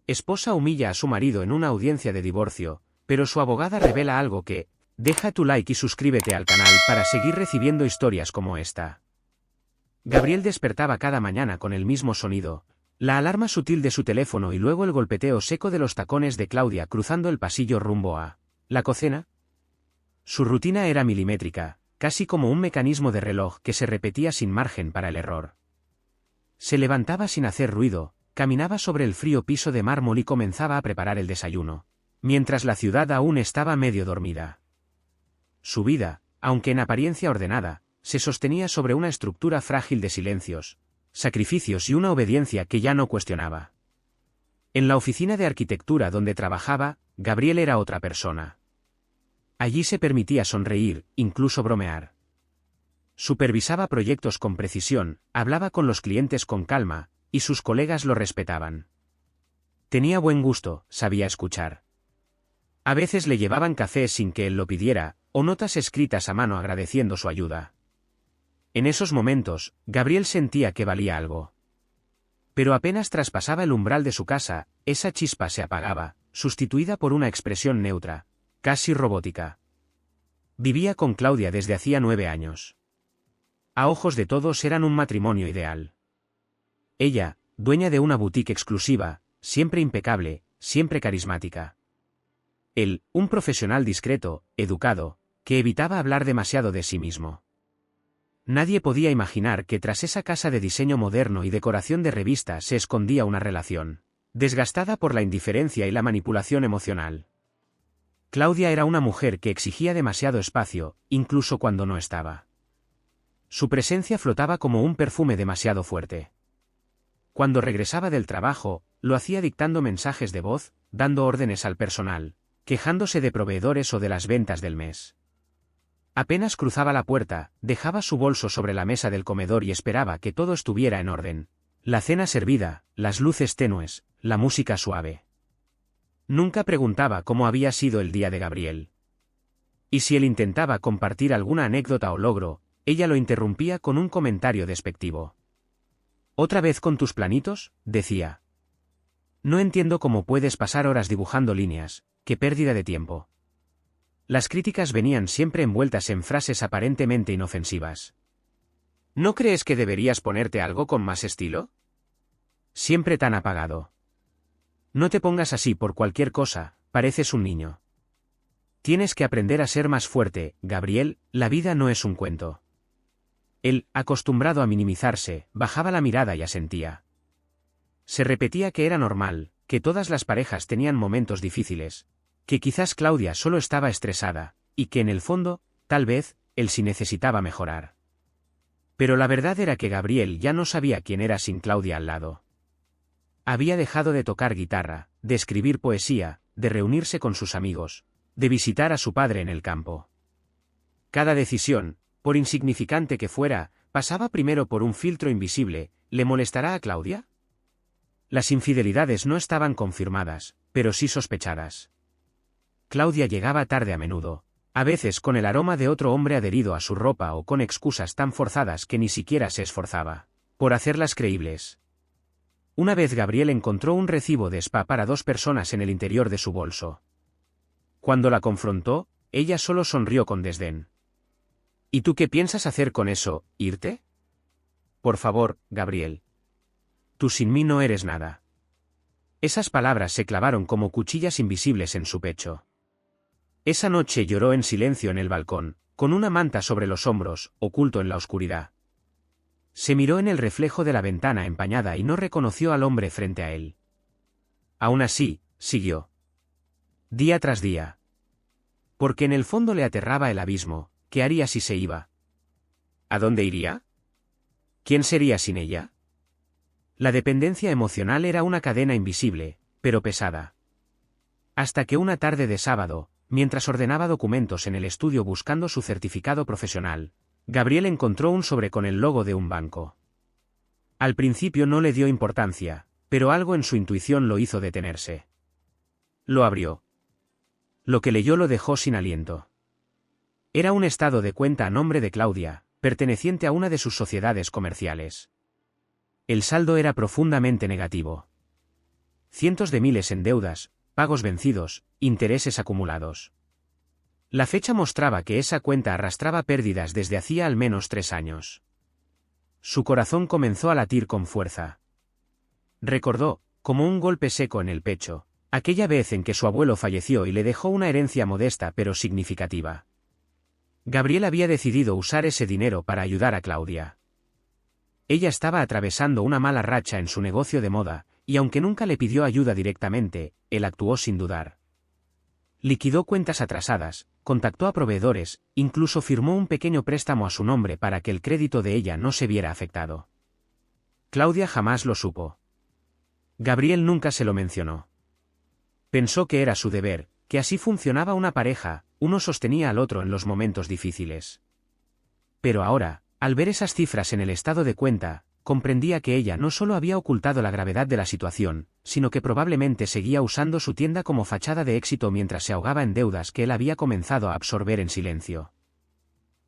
Esposa humilla a su marido en una audiencia de divorcio, pero su abogada revela algo que... Deja tu like y suscríbete al canal para seguir recibiendo historias como esta. Gabriel despertaba cada mañana con el mismo sonido, la alarma sutil de su teléfono y luego el golpeteo seco de los tacones de Claudia cruzando el pasillo rumbo a la cocina. Su rutina era milimétrica, casi como un mecanismo de reloj que se repetía sin margen para el error. Se levantaba sin hacer ruido, caminaba sobre el frío piso de mármol y comenzaba a preparar el desayuno, mientras la ciudad aún estaba medio dormida. Su vida, aunque en apariencia ordenada, se sostenía sobre una estructura frágil de silencios, sacrificios y una obediencia que ya no cuestionaba. En la oficina de arquitectura donde trabajaba, Gabriel era otra persona. Allí se permitía sonreír, incluso bromear. Supervisaba proyectos con precisión, hablaba con los clientes con calma, y sus colegas lo respetaban. Tenía buen gusto, sabía escuchar. A veces le llevaban café sin que él lo pidiera, o notas escritas a mano agradeciendo su ayuda. En esos momentos, Gabriel sentía que valía algo. Pero apenas traspasaba el umbral de su casa, esa chispa se apagaba, sustituida por una expresión neutra, casi robótica. Vivía con Claudia desde hacía 9 años. A ojos de todos eran un matrimonio ideal. Ella, dueña de una boutique exclusiva, siempre impecable, siempre carismática. Él, un profesional discreto, educado, que evitaba hablar demasiado de sí mismo. Nadie podía imaginar que tras esa casa de diseño moderno y decoración de revista se escondía una relación, desgastada por la indiferencia y la manipulación emocional. Claudia era una mujer que exigía demasiado espacio, incluso cuando no estaba. Su presencia flotaba como un perfume demasiado fuerte. Cuando regresaba del trabajo, lo hacía dictando mensajes de voz, dando órdenes al personal, quejándose de proveedores o de las ventas del mes. Apenas cruzaba la puerta, dejaba su bolso sobre la mesa del comedor y esperaba que todo estuviera en orden. La cena servida, las luces tenues, la música suave. Nunca preguntaba cómo había sido el día de Gabriel. Y si él intentaba compartir alguna anécdota o logro, ella lo interrumpía con un comentario despectivo. «¿Otra vez con tus planitos?», decía. «No entiendo cómo puedes pasar horas dibujando líneas, qué pérdida de tiempo». Las críticas venían siempre envueltas en frases aparentemente inofensivas. «¿No crees que deberías ponerte algo con más estilo? Siempre tan apagado. No te pongas así por cualquier cosa, pareces un niño. Tienes que aprender a ser más fuerte, Gabriel, la vida no es un cuento». Él, acostumbrado a minimizarse, bajaba la mirada y asentía. Se repetía que era normal, que todas las parejas tenían momentos difíciles, que quizás Claudia solo estaba estresada, y que en el fondo, tal vez, él sí necesitaba mejorar. Pero la verdad era que Gabriel ya no sabía quién era sin Claudia al lado. Había dejado de tocar guitarra, de escribir poesía, de reunirse con sus amigos, de visitar a su padre en el campo. Cada decisión, por insignificante que fuera, pasaba primero por un filtro invisible. ¿Le molestará a Claudia? Las infidelidades no estaban confirmadas, pero sí sospechadas. Claudia llegaba tarde a menudo, a veces con el aroma de otro hombre adherido a su ropa o con excusas tan forzadas que ni siquiera se esforzaba por hacerlas creíbles. Una vez Gabriel encontró un recibo de spa para 2 personas en el interior de su bolso. Cuando la confrontó, ella solo sonrió con desdén. ¿Y tú qué piensas hacer con eso, irte? Por favor, Gabriel. Tú sin mí no eres nada. Esas palabras se clavaron como cuchillas invisibles en su pecho. Esa noche lloró en silencio en el balcón, con una manta sobre los hombros, oculto en la oscuridad. Se miró en el reflejo de la ventana empañada y no reconoció al hombre frente a él. Aún así, siguió. Día tras día. Porque en el fondo le aterraba el abismo. ¿Qué haría si se iba? ¿A dónde iría? ¿Quién sería sin ella? La dependencia emocional era una cadena invisible, pero pesada. Hasta que una tarde de sábado, mientras ordenaba documentos en el estudio buscando su certificado profesional, Gabriel encontró un sobre con el logo de un banco. Al principio no le dio importancia, pero algo en su intuición lo hizo detenerse. Lo abrió. Lo que leyó lo dejó sin aliento. Era un estado de cuenta a nombre de Claudia, perteneciente a una de sus sociedades comerciales. El saldo era profundamente negativo. cientos de miles en deudas, pagos vencidos, intereses acumulados. La fecha mostraba que esa cuenta arrastraba pérdidas desde hacía al menos 3 años. Su corazón comenzó a latir con fuerza. Recordó, como un golpe seco en el pecho, aquella vez en que su abuelo falleció y le dejó una herencia modesta pero significativa. Gabriel había decidido usar ese dinero para ayudar a Claudia. Ella estaba atravesando una mala racha en su negocio de moda, y aunque nunca le pidió ayuda directamente, él actuó sin dudar. Liquidó cuentas atrasadas, contactó a proveedores, incluso firmó un pequeño préstamo a su nombre para que el crédito de ella no se viera afectado. Claudia jamás lo supo. Gabriel nunca se lo mencionó. Pensó que era su deber, que así funcionaba una pareja, uno sostenía al otro en los momentos difíciles. Pero ahora, al ver esas cifras en el estado de cuenta, comprendía que ella no solo había ocultado la gravedad de la situación, sino que probablemente seguía usando su tienda como fachada de éxito mientras se ahogaba en deudas que él había comenzado a absorber en silencio.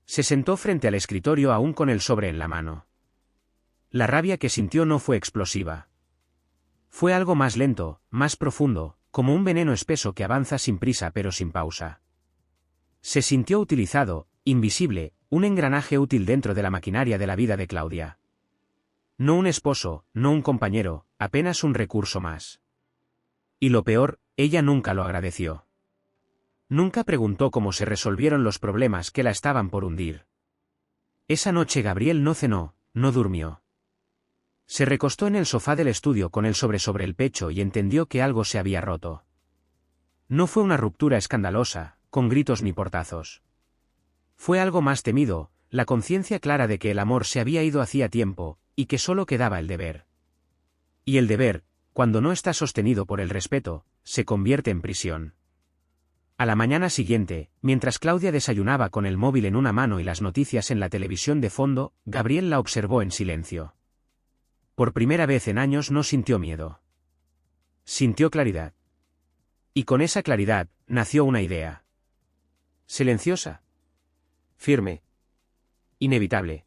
Se sentó frente al escritorio aún con el sobre en la mano. La rabia que sintió no fue explosiva. Fue algo más lento, más profundo, como un veneno espeso que avanza sin prisa pero sin pausa. Se sintió utilizado, invisible, un engranaje útil dentro de la maquinaria de la vida de Claudia. No un esposo, no un compañero, apenas un recurso más. Y lo peor, ella nunca lo agradeció. Nunca preguntó cómo se resolvieron los problemas que la estaban por hundir. Esa noche Gabriel no cenó, no durmió. Se recostó en el sofá del estudio con el sobre el pecho y entendió que algo se había roto. No fue una ruptura escandalosa, con gritos ni portazos. Fue algo más temido, la conciencia clara de que el amor se había ido hacía tiempo, y que solo quedaba el deber. Y el deber, cuando no está sostenido por el respeto, se convierte en prisión. A la mañana siguiente, mientras Claudia desayunaba con el móvil en una mano y las noticias en la televisión de fondo, Gabriel la observó en silencio. Por primera vez en años no sintió miedo. Sintió claridad. Y con esa claridad, nació una idea. Silenciosa. Firme. Inevitable.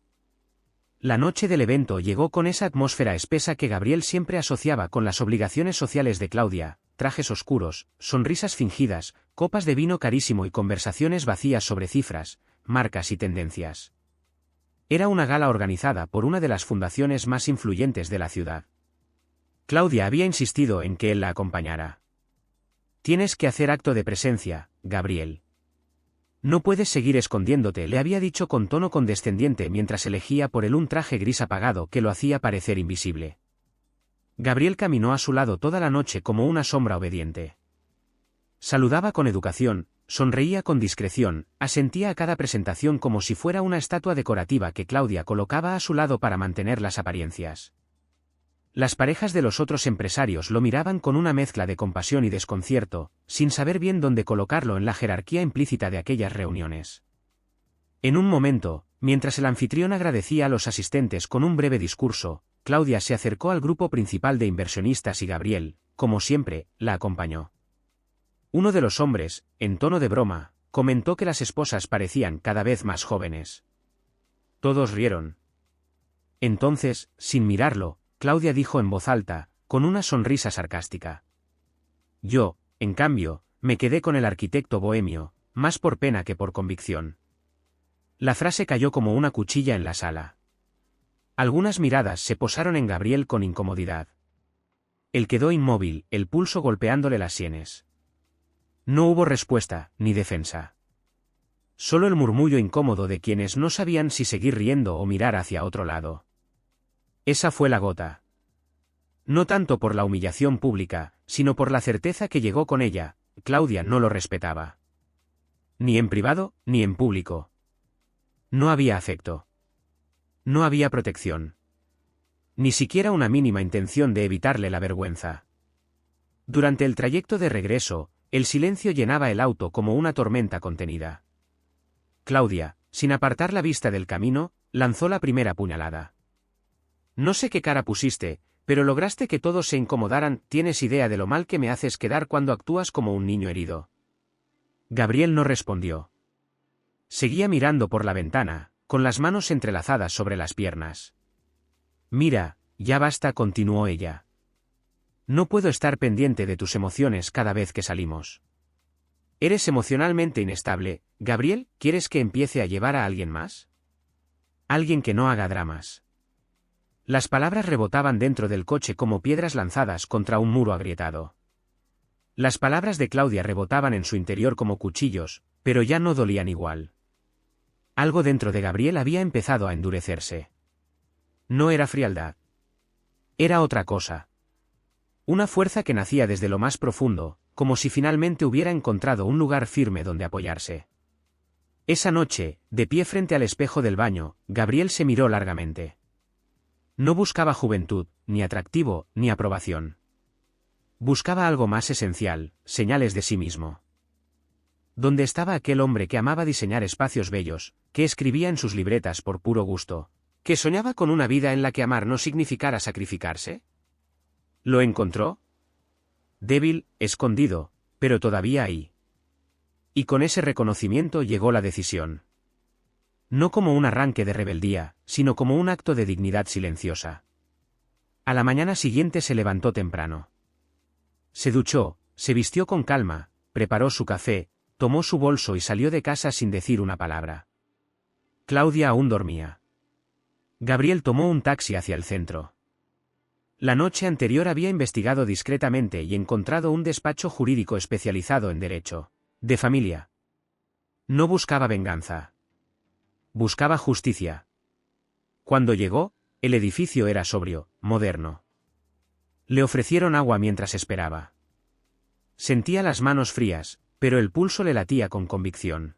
La noche del evento llegó con esa atmósfera espesa que Gabriel siempre asociaba con las obligaciones sociales de Claudia, trajes oscuros, sonrisas fingidas, copas de vino carísimo y conversaciones vacías sobre cifras, marcas y tendencias. Era una gala organizada por una de las fundaciones más influyentes de la ciudad. Claudia había insistido en que él la acompañara. Tienes que hacer acto de presencia, Gabriel. No puedes seguir escondiéndote, le había dicho con tono condescendiente mientras elegía por él un traje gris apagado que lo hacía parecer invisible. Gabriel caminó a su lado toda la noche como una sombra obediente. Saludaba con educación, sonreía con discreción, asentía a cada presentación como si fuera una estatua decorativa que Claudia colocaba a su lado para mantener las apariencias. Las parejas de los otros empresarios lo miraban con una mezcla de compasión y desconcierto, sin saber bien dónde colocarlo en la jerarquía implícita de aquellas reuniones. En un momento, mientras el anfitrión agradecía a los asistentes con un breve discurso, Claudia se acercó al grupo principal de inversionistas y Gabriel, como siempre, la acompañó. Uno de los hombres, en tono de broma, comentó que las esposas parecían cada vez más jóvenes. Todos rieron. Entonces, sin mirarlo, Claudia dijo en voz alta, con una sonrisa sarcástica. Yo, en cambio, me quedé con el arquitecto bohemio, más por pena que por convicción. La frase cayó como una cuchilla en la sala. Algunas miradas se posaron en Gabriel con incomodidad. Él quedó inmóvil, el pulso golpeándole las sienes. No hubo respuesta, ni defensa. Solo el murmullo incómodo de quienes no sabían si seguir riendo o mirar hacia otro lado. Esa fue la gota. No tanto por la humillación pública, sino por la certeza que llegó con ella, Claudia no lo respetaba. Ni en privado, ni en público. No había afecto. No había protección. Ni siquiera una mínima intención de evitarle la vergüenza. Durante el trayecto de regreso, el silencio llenaba el auto como una tormenta contenida. Claudia, sin apartar la vista del camino, lanzó la primera puñalada. No sé qué cara pusiste, pero lograste que todos se incomodaran. ¿Tienes idea de lo mal que me haces quedar cuando actúas como un niño herido? Gabriel no respondió. Seguía mirando por la ventana, con las manos entrelazadas sobre las piernas. Mira, ya basta, continuó ella. No puedo estar pendiente de tus emociones cada vez que salimos. Eres emocionalmente inestable, Gabriel, ¿quieres que empiece a llevar a alguien más? Alguien que no haga dramas. Las palabras rebotaban dentro del coche como piedras lanzadas contra un muro agrietado. Las palabras de Claudia rebotaban en su interior como cuchillos, pero ya no dolían igual. Algo dentro de Gabriel había empezado a endurecerse. No era frialdad. Era otra cosa. Una fuerza que nacía desde lo más profundo, como si finalmente hubiera encontrado un lugar firme donde apoyarse. Esa noche, de pie frente al espejo del baño, Gabriel se miró largamente. No buscaba juventud, ni atractivo, ni aprobación. Buscaba algo más esencial, señales de sí mismo. ¿Dónde estaba aquel hombre que amaba diseñar espacios bellos, que escribía en sus libretas por puro gusto, que soñaba con una vida en la que amar no significara sacrificarse? ¿Lo encontró? Débil, escondido, pero todavía ahí. Y con ese reconocimiento llegó la decisión. No como un arranque de rebeldía, sino como un acto de dignidad silenciosa. A la mañana siguiente se levantó temprano. Se duchó, se vistió con calma, preparó su café, tomó su bolso y salió de casa sin decir una palabra. Claudia aún dormía. Gabriel tomó un taxi hacia el centro. La noche anterior había investigado discretamente y encontrado un despacho jurídico especializado en derecho de familia. No buscaba venganza. Buscaba justicia. Cuando llegó, el edificio era sobrio, moderno. Le ofrecieron agua mientras esperaba. Sentía las manos frías, pero el pulso le latía con convicción.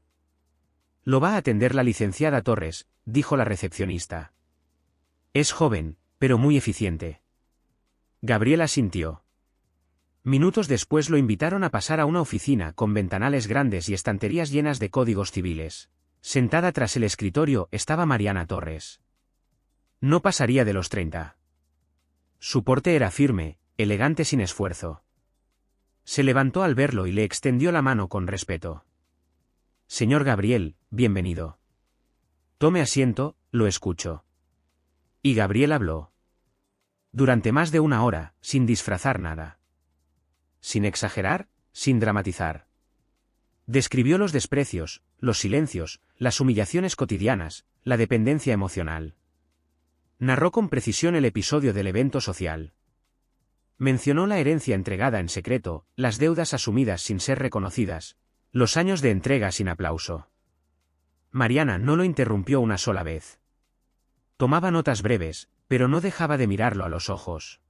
Lo va a atender la licenciada Torres, dijo la recepcionista. Es joven, pero muy eficiente. Gabriel asintió. Minutos después lo invitaron a pasar a una oficina con ventanales grandes y estanterías llenas de códigos civiles. Sentada tras el escritorio estaba Mariana Torres. No pasaría de los 30. Su porte era firme, elegante sin esfuerzo. Se levantó al verlo y le extendió la mano con respeto. Señor Gabriel, bienvenido. Tome asiento, lo escucho. Y Gabriel habló. Durante más de una hora, sin disfrazar nada. Sin exagerar, sin dramatizar. Describió los desprecios, los silencios, las humillaciones cotidianas, la dependencia emocional. Narró con precisión el episodio del evento social. Mencionó la herencia entregada en secreto, las deudas asumidas sin ser reconocidas, los años de entrega sin aplauso. Mariana no lo interrumpió una sola vez. Tomaba notas breves, pero no dejaba de mirarlo a los ojos.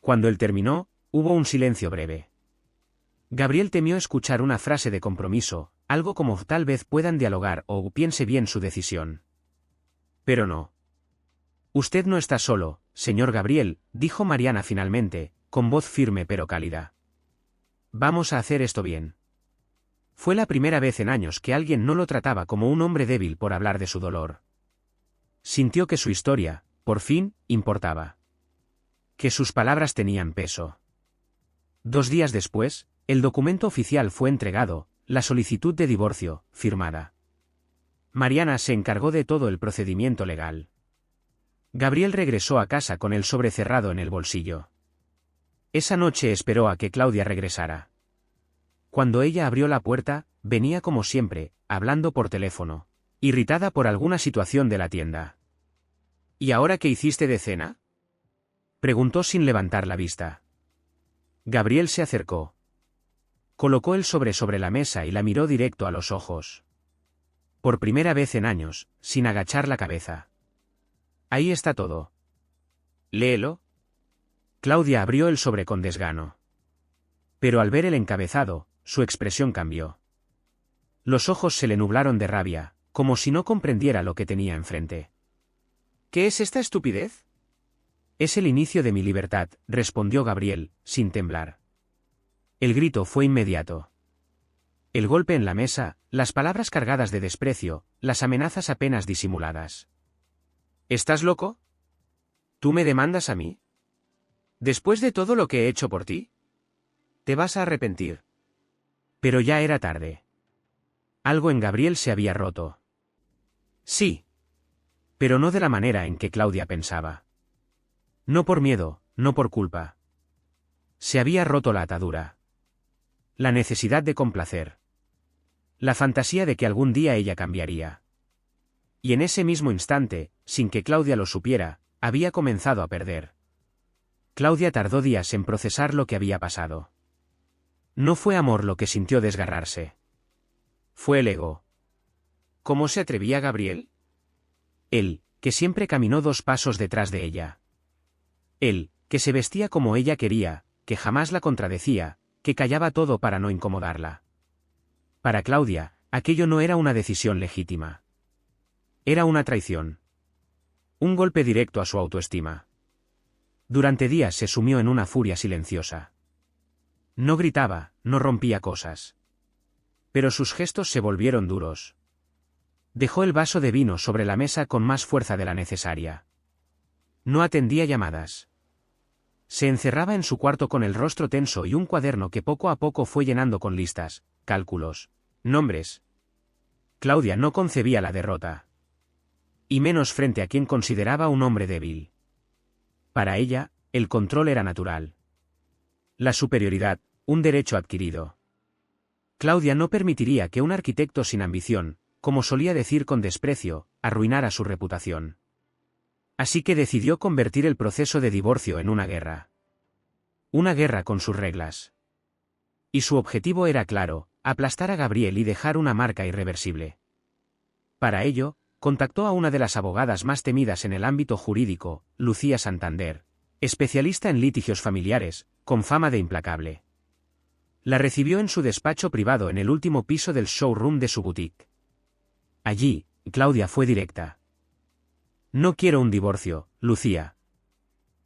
Cuando él terminó, hubo un silencio breve. Gabriel temió escuchar una frase de compromiso, algo como tal vez puedan dialogar o piense bien su decisión. Pero no. Usted no está solo, señor Gabriel, dijo Mariana finalmente, con voz firme pero cálida. Vamos a hacer esto bien. Fue la primera vez en años que alguien no lo trataba como un hombre débil por hablar de su dolor. Sintió que su historia, por fin, importaba. Que sus palabras tenían peso. 2 días después, el documento oficial fue entregado, la solicitud de divorcio, firmada. Mariana se encargó de todo el procedimiento legal. Gabriel regresó a casa con el sobre cerrado en el bolsillo. Esa noche esperó a que Claudia regresara. Cuando ella abrió la puerta, venía como siempre, hablando por teléfono, irritada por alguna situación de la tienda. ¿Y ahora qué hiciste de cena?, preguntó sin levantar la vista. Gabriel se acercó. Colocó el sobre la mesa y la miró directo a los ojos. Por primera vez en años, sin agachar la cabeza. Ahí está todo. Léelo. Claudia abrió el sobre con desgano. Pero al ver el encabezado, su expresión cambió. Los ojos se le nublaron de rabia, como si no comprendiera lo que tenía enfrente. ¿Qué es esta estupidez? Es el inicio de mi libertad, respondió Gabriel, sin temblar. El grito fue inmediato. El golpe en la mesa, las palabras cargadas de desprecio, las amenazas apenas disimuladas. ¿Estás loco? ¿Tú me demandas a mí? ¿Después de todo lo que he hecho por ti? Te vas a arrepentir. Pero ya era tarde. Algo en Gabriel se había roto. Sí. Pero no de la manera en que Claudia pensaba. No por miedo, no por culpa. Se había roto la atadura. La necesidad de complacer. La fantasía de que algún día ella cambiaría. Y en ese mismo instante, sin que Claudia lo supiera, había comenzado a perder. Claudia tardó días en procesar lo que había pasado. No fue amor lo que sintió desgarrarse. Fue el ego. ¿Cómo se atrevía Gabriel? Él, que siempre caminó 2 pasos detrás de ella. Él, que se vestía como ella quería, que jamás la contradecía, que callaba todo para no incomodarla. Para Claudia, aquello no era una decisión legítima. Era una traición. Un golpe directo a su autoestima. Durante días se sumió en una furia silenciosa. No gritaba, no rompía cosas. Pero sus gestos se volvieron duros. Dejó el vaso de vino sobre la mesa con más fuerza de la necesaria. No atendía llamadas. Se encerraba en su cuarto con el rostro tenso y un cuaderno que poco a poco fue llenando con listas, cálculos, nombres. Claudia no concebía la derrota. Y menos frente a quien consideraba un hombre débil. Para ella, el control era natural. La superioridad, un derecho adquirido. Claudia no permitiría que un arquitecto sin ambición, como solía decir con desprecio, arruinara su reputación. Así que decidió convertir el proceso de divorcio en una guerra. Una guerra con sus reglas. Y su objetivo era claro, aplastar a Gabriel y dejar una marca irreversible. Para ello, contactó a una de las abogadas más temidas en el ámbito jurídico, Lucía Santander, especialista en litigios familiares, con fama de implacable. La recibió en su despacho privado en el último piso del showroom de su boutique. Allí, Claudia fue directa. No quiero un divorcio, Lucía.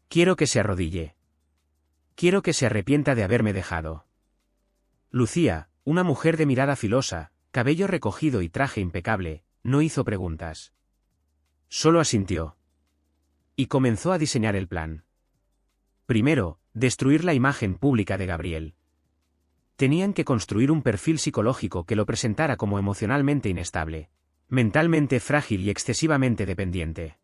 Quiero que se arrodille. Quiero que se arrepienta de haberme dejado. Lucía, una mujer de mirada filosa, cabello recogido y traje impecable, no hizo preguntas. Solo asintió. Y comenzó a diseñar el plan. Primero, destruir la imagen pública de Gabriel. Tenían que construir un perfil psicológico que lo presentara como emocionalmente inestable, mentalmente frágil y excesivamente dependiente.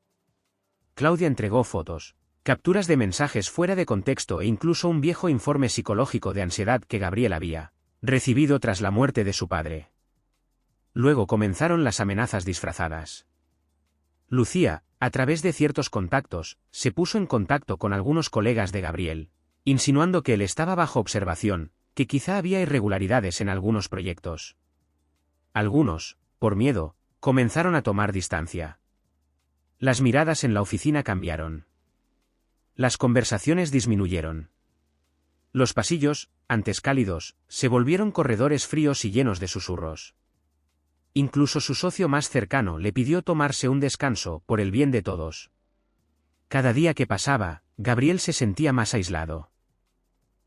Claudia entregó fotos, capturas de mensajes fuera de contexto e incluso un viejo informe psicológico de ansiedad que Gabriel había recibido tras la muerte de su padre. Luego comenzaron las amenazas disfrazadas. Lucía, a través de ciertos contactos, se puso en contacto con algunos colegas de Gabriel, insinuando que él estaba bajo observación, que quizá había irregularidades en algunos proyectos. Algunos, por miedo, comenzaron a tomar distancia. Las miradas en la oficina cambiaron. Las conversaciones disminuyeron. Los pasillos, antes cálidos, se volvieron corredores fríos y llenos de susurros. Incluso su socio más cercano le pidió tomarse un descanso, por el bien de todos. Cada día que pasaba, Gabriel se sentía más aislado.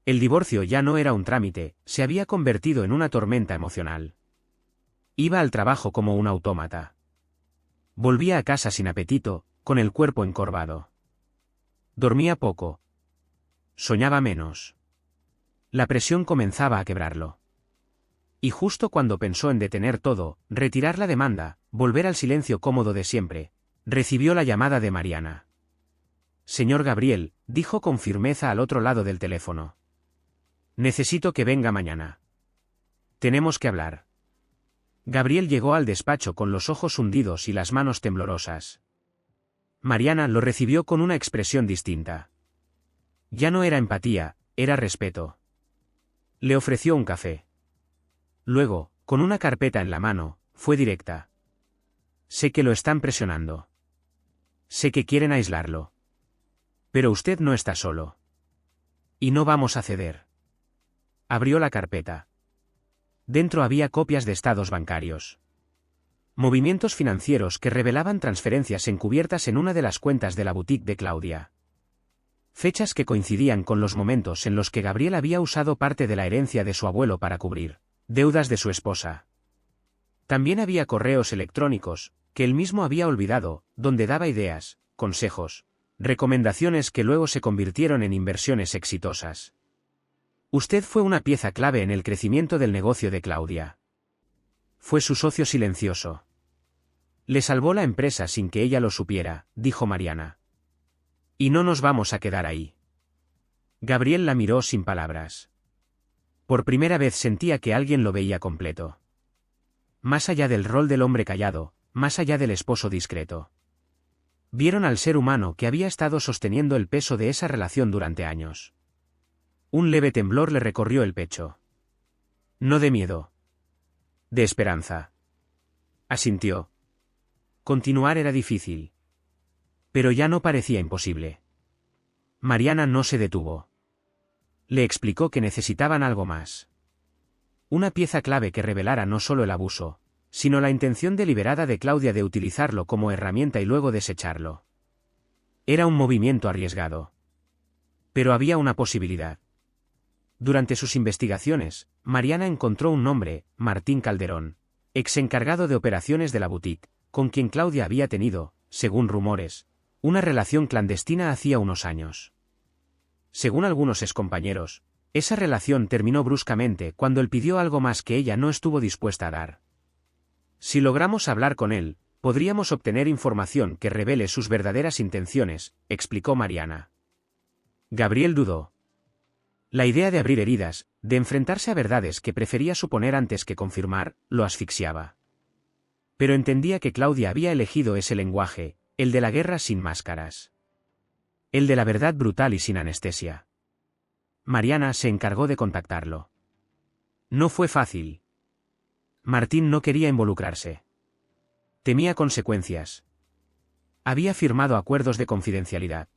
El divorcio ya no era un trámite, se había convertido en una tormenta emocional. Iba al trabajo como un autómata. Volvía a casa sin apetito, con el cuerpo encorvado. Dormía poco. Soñaba menos. La presión comenzaba a quebrarlo. Y justo cuando pensó en detener todo, retirar la demanda, volver al silencio cómodo de siempre, recibió la llamada de Mariana. Señor Gabriel, dijo con firmeza al otro lado del teléfono. Necesito que venga mañana. Tenemos que hablar. Gabriel llegó al despacho con los ojos hundidos y las manos temblorosas. Mariana lo recibió con una expresión distinta. Ya no era empatía, era respeto. Le ofreció un café. Luego, con una carpeta en la mano, fue directa. Sé que lo están presionando. Sé que quieren aislarlo. Pero usted no está solo. Y no vamos a ceder. Abrió la carpeta. Dentro había copias de estados bancarios. Movimientos financieros que revelaban transferencias encubiertas en una de las cuentas de la boutique de Claudia. Fechas que coincidían con los momentos en los que Gabriel había usado parte de la herencia de su abuelo para cubrir deudas de su esposa. También había correos electrónicos, que él mismo había olvidado, donde daba ideas, consejos, recomendaciones que luego se convirtieron en inversiones exitosas. Usted fue una pieza clave en el crecimiento del negocio de Claudia. Fue su socio silencioso. Le salvó la empresa sin que ella lo supiera, dijo Mariana. Y no nos vamos a quedar ahí. Gabriel la miró sin palabras. Por primera vez sentía que alguien lo veía completo. Más allá del rol del hombre callado, más allá del esposo discreto. Vieron al ser humano que había estado sosteniendo el peso de esa relación durante años. Un leve temblor le recorrió el pecho. No de miedo. De esperanza. Asintió. Continuar era difícil. Pero ya no parecía imposible. Mariana no se detuvo. Le explicó que necesitaban algo más. Una pieza clave que revelara no solo el abuso, sino la intención deliberada de Claudia de utilizarlo como herramienta y luego desecharlo. Era un movimiento arriesgado. Pero había una posibilidad. Durante sus investigaciones, Mariana encontró un nombre, Martín Calderón, ex encargado de operaciones de la boutique, con quien Claudia había tenido, según rumores, una relación clandestina hacía unos años. Según algunos excompañeros, esa relación terminó bruscamente cuando él pidió algo más que ella no estuvo dispuesta a dar. Si logramos hablar con él, podríamos obtener información que revele sus verdaderas intenciones, explicó Mariana. Gabriel dudó. La idea de abrir heridas, de enfrentarse a verdades que prefería suponer antes que confirmar, lo asfixiaba. Pero entendía que Claudia había elegido ese lenguaje, el de la guerra sin máscaras. El de la verdad brutal y sin anestesia. Mariana se encargó de contactarlo. No fue fácil. Martín no quería involucrarse. Temía consecuencias. Había firmado acuerdos de confidencialidad.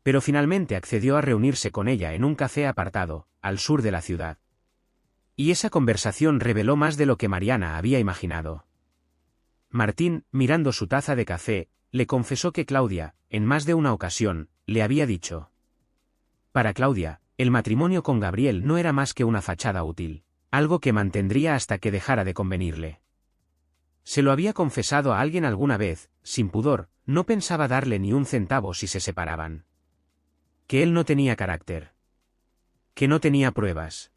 Pero finalmente accedió a reunirse con ella en un café apartado, al sur de la ciudad. Y esa conversación reveló más de lo que Mariana había imaginado. Martín, mirando su taza de café, le confesó que Claudia, en más de una ocasión, le había dicho. Para Claudia, el matrimonio con Gabriel no era más que una fachada útil, algo que mantendría hasta que dejara de convenirle. Se lo había confesado a alguien alguna vez, sin pudor, no pensaba darle ni un centavo si se separaban. Que él no tenía carácter. Que no tenía pruebas.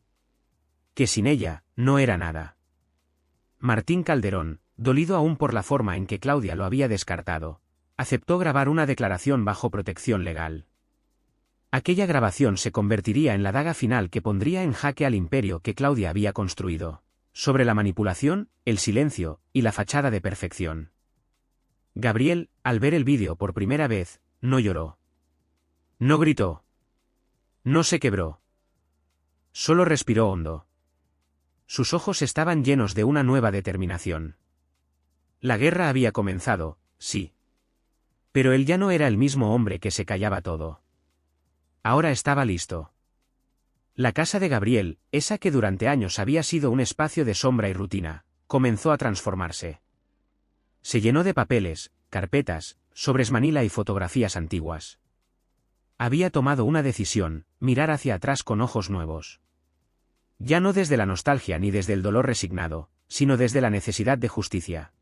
Que sin ella, no era nada. Martín Calderón, dolido aún por la forma en que Claudia lo había descartado, aceptó grabar una declaración bajo protección legal. Aquella grabación se convertiría en la daga final que pondría en jaque al imperio que Claudia había construido, sobre la manipulación, el silencio y la fachada de perfección. Gabriel, al ver el vídeo por primera vez, no lloró. No gritó. No se quebró. Solo respiró hondo. Sus ojos estaban llenos de una nueva determinación. La guerra había comenzado, sí. Pero él ya no era el mismo hombre que se callaba todo. Ahora estaba listo. La casa de Gabriel, esa que durante años había sido un espacio de sombra y rutina, comenzó a transformarse. Se llenó de papeles, carpetas, sobres manila y fotografías antiguas. Había tomado una decisión, mirar hacia atrás con ojos nuevos. Ya no desde la nostalgia ni desde el dolor resignado, sino desde la necesidad de justicia.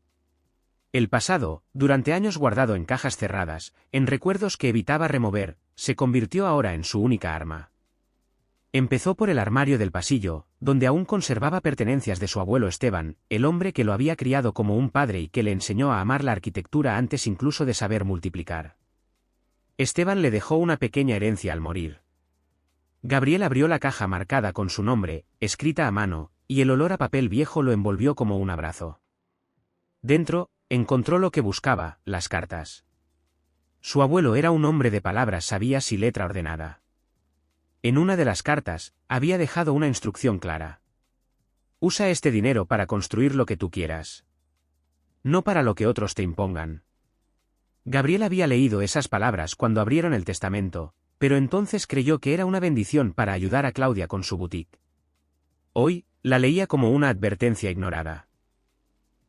El pasado, durante años guardado en cajas cerradas, en recuerdos que evitaba remover, se convirtió ahora en su única arma. Empezó por el armario del pasillo, donde aún conservaba pertenencias de su abuelo Esteban, el hombre que lo había criado como un padre y que le enseñó a amar la arquitectura antes incluso de saber multiplicar. Esteban le dejó una pequeña herencia al morir. Gabriel abrió la caja marcada con su nombre, escrita a mano, y el olor a papel viejo lo envolvió como un abrazo. Dentro, encontró lo que buscaba, las cartas. Su abuelo era un hombre de palabras sabias y letra ordenada. En una de las cartas, había dejado una instrucción clara. Usa este dinero para construir lo que tú quieras. No para lo que otros te impongan. Gabriel había leído esas palabras cuando abrieron el testamento, pero entonces creyó que era una bendición para ayudar a Claudia con su boutique. Hoy, la leía como una advertencia ignorada.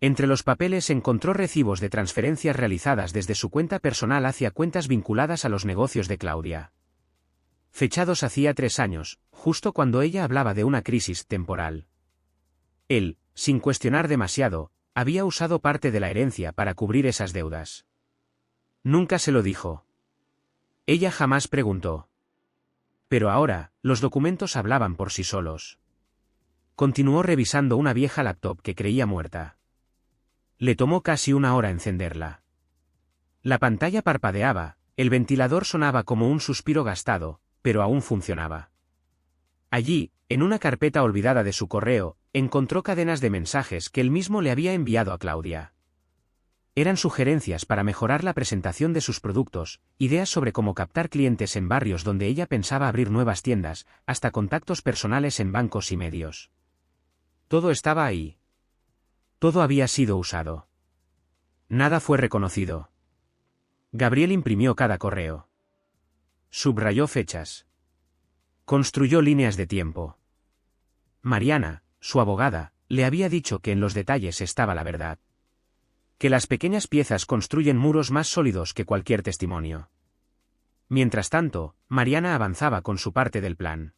Entre los papeles encontró recibos de transferencias realizadas desde su cuenta personal hacia cuentas vinculadas a los negocios de Claudia. Fechados hacía 3 años, justo cuando ella hablaba de una crisis temporal. Él, sin cuestionar demasiado, había usado parte de la herencia para cubrir esas deudas. Nunca se lo dijo. Ella jamás preguntó. Pero ahora, los documentos hablaban por sí solos. Continuó revisando una vieja laptop que creía muerta. Le tomó casi 1 hora encenderla. La pantalla parpadeaba, el ventilador sonaba como un suspiro gastado, pero aún funcionaba. Allí, en una carpeta olvidada de su correo, encontró cadenas de mensajes que él mismo le había enviado a Claudia. Eran sugerencias para mejorar la presentación de sus productos, ideas sobre cómo captar clientes en barrios donde ella pensaba abrir nuevas tiendas, hasta contactos personales en bancos y medios. Todo estaba ahí. Todo había sido usado. Nada fue reconocido. Gabriel imprimió cada correo. Subrayó fechas. Construyó líneas de tiempo. Mariana, su abogada, le había dicho que en los detalles estaba la verdad. Que las pequeñas piezas construyen muros más sólidos que cualquier testimonio. Mientras tanto, Mariana avanzaba con su parte del plan.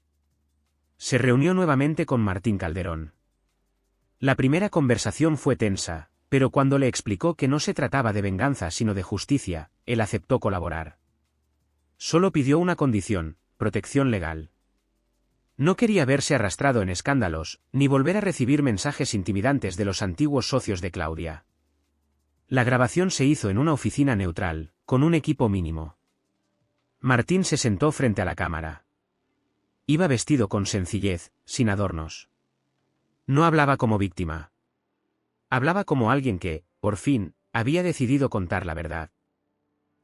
Se reunió nuevamente con Martín Calderón. La primera conversación fue tensa, pero cuando le explicó que no se trataba de venganza sino de justicia, él aceptó colaborar. Solo pidió una condición: protección legal. No quería verse arrastrado en escándalos, ni volver a recibir mensajes intimidantes de los antiguos socios de Claudia. La grabación se hizo en una oficina neutral, con un equipo mínimo. Martín se sentó frente a la cámara. Iba vestido con sencillez, sin adornos. No hablaba como víctima. Hablaba como alguien que, por fin, había decidido contar la verdad.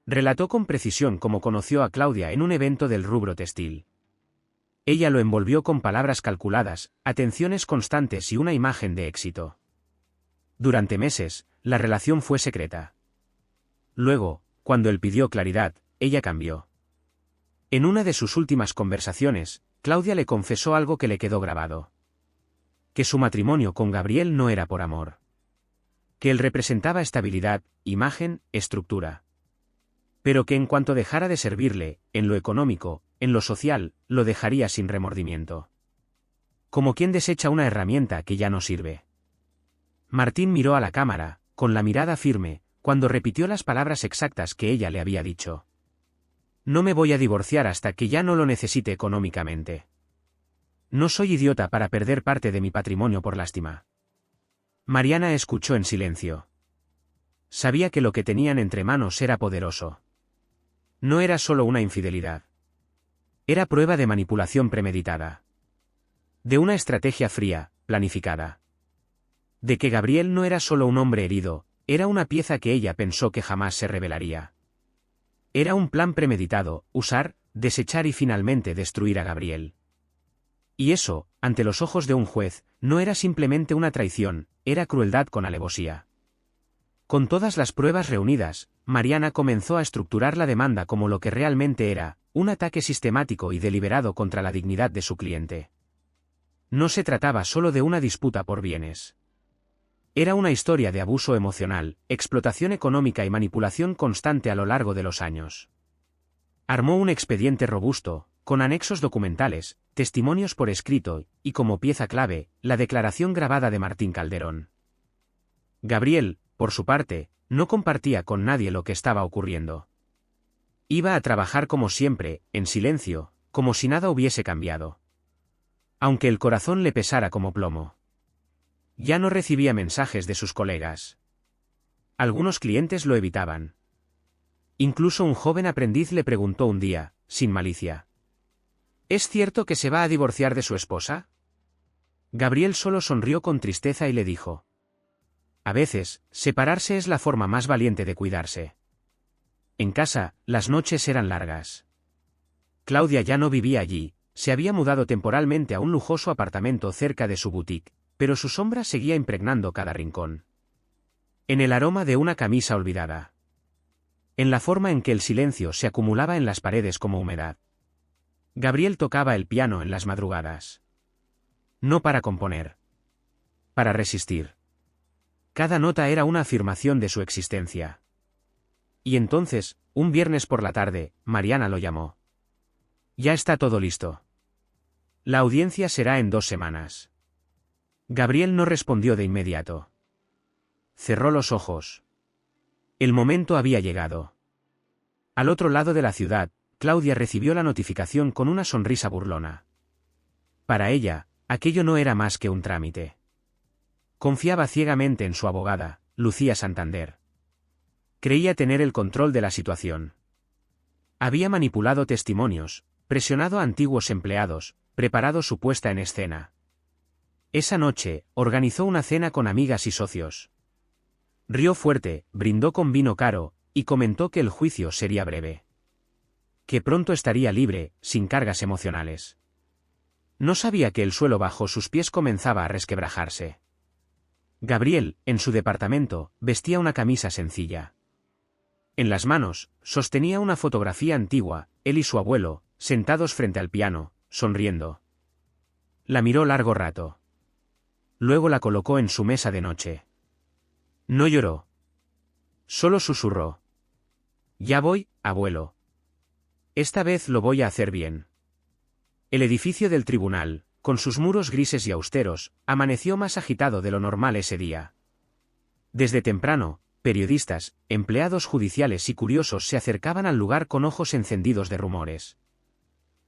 Relató con precisión cómo conoció a Claudia en un evento del rubro textil. Ella lo envolvió con palabras calculadas, atenciones constantes y una imagen de éxito. Durante meses, la relación fue secreta. Luego, cuando él pidió claridad, ella cambió. En una de sus últimas conversaciones, Claudia le confesó algo que le quedó grabado. Que su matrimonio con Gabriel no era por amor. Que él representaba estabilidad, imagen, estructura. Pero que en cuanto dejara de servirle, en lo económico, en lo social, lo dejaría sin remordimiento. Como quien desecha una herramienta que ya no sirve. Martín miró a la cámara, con la mirada firme, cuando repitió las palabras exactas que ella le había dicho. No me voy a divorciar hasta que ya no lo necesite económicamente. No soy idiota para perder parte de mi patrimonio por lástima. Mariana escuchó en silencio. Sabía que lo que tenían entre manos era poderoso. No era solo una infidelidad. Era prueba de manipulación premeditada. De una estrategia fría, planificada. De que Gabriel no era solo un hombre herido, era una pieza que ella pensó que jamás se revelaría. Era un plan premeditado: usar, desechar y finalmente destruir a Gabriel. Y eso, ante los ojos de un juez, no era simplemente una traición, era crueldad con alevosía. Con todas las pruebas reunidas, Mariana comenzó a estructurar la demanda como lo que realmente era: un ataque sistemático y deliberado contra la dignidad de su cliente. No se trataba solo de una disputa por bienes. Era una historia de abuso emocional, explotación económica y manipulación constante a lo largo de los años. Armó un expediente robusto, con anexos documentales, testimonios por escrito, y como pieza clave, la declaración grabada de Martín Calderón. Gabriel, por su parte, no compartía con nadie lo que estaba ocurriendo. Iba a trabajar como siempre, en silencio, como si nada hubiese cambiado. Aunque el corazón le pesara como plomo. Ya no recibía mensajes de sus colegas. Algunos clientes lo evitaban. Incluso un joven aprendiz le preguntó un día, sin malicia: ¿es cierto que se va a divorciar de su esposa? Gabriel solo sonrió con tristeza y le dijo: a veces, separarse es la forma más valiente de cuidarse. En casa, las noches eran largas. Claudia ya no vivía allí, se había mudado temporalmente a un lujoso apartamento cerca de su boutique, pero su sombra seguía impregnando cada rincón. En el aroma de una camisa olvidada. En la forma en que el silencio se acumulaba en las paredes como humedad. Gabriel tocaba el piano en las madrugadas. No para componer. Para resistir. Cada nota era una afirmación de su existencia. Y entonces, un viernes por la tarde, Mariana lo llamó. Ya está todo listo. La audiencia será en 2 semanas. Gabriel no respondió de inmediato. Cerró los ojos. El momento había llegado. Al otro lado de la ciudad, Claudia recibió la notificación con una sonrisa burlona. Para ella, aquello no era más que un trámite. Confiaba ciegamente en su abogada, Lucía Santander. Creía tener el control de la situación. Había manipulado testimonios, presionado a antiguos empleados, preparado su puesta en escena. Esa noche, organizó una cena con amigas y socios. Rió fuerte, brindó con vino caro, y comentó que el juicio sería breve. Que pronto estaría libre, sin cargas emocionales. No sabía que el suelo bajo sus pies comenzaba a resquebrajarse. Gabriel, en su departamento, vestía una camisa sencilla. En las manos, sostenía una fotografía antigua, él y su abuelo, sentados frente al piano, sonriendo. La miró largo rato. Luego la colocó en su mesa de noche. No lloró. Solo susurró. Ya voy, abuelo. Esta vez lo voy a hacer bien. El edificio del tribunal, con sus muros grises y austeros, amaneció más agitado de lo normal ese día. Desde temprano, periodistas, empleados judiciales y curiosos se acercaban al lugar con ojos encendidos de rumores.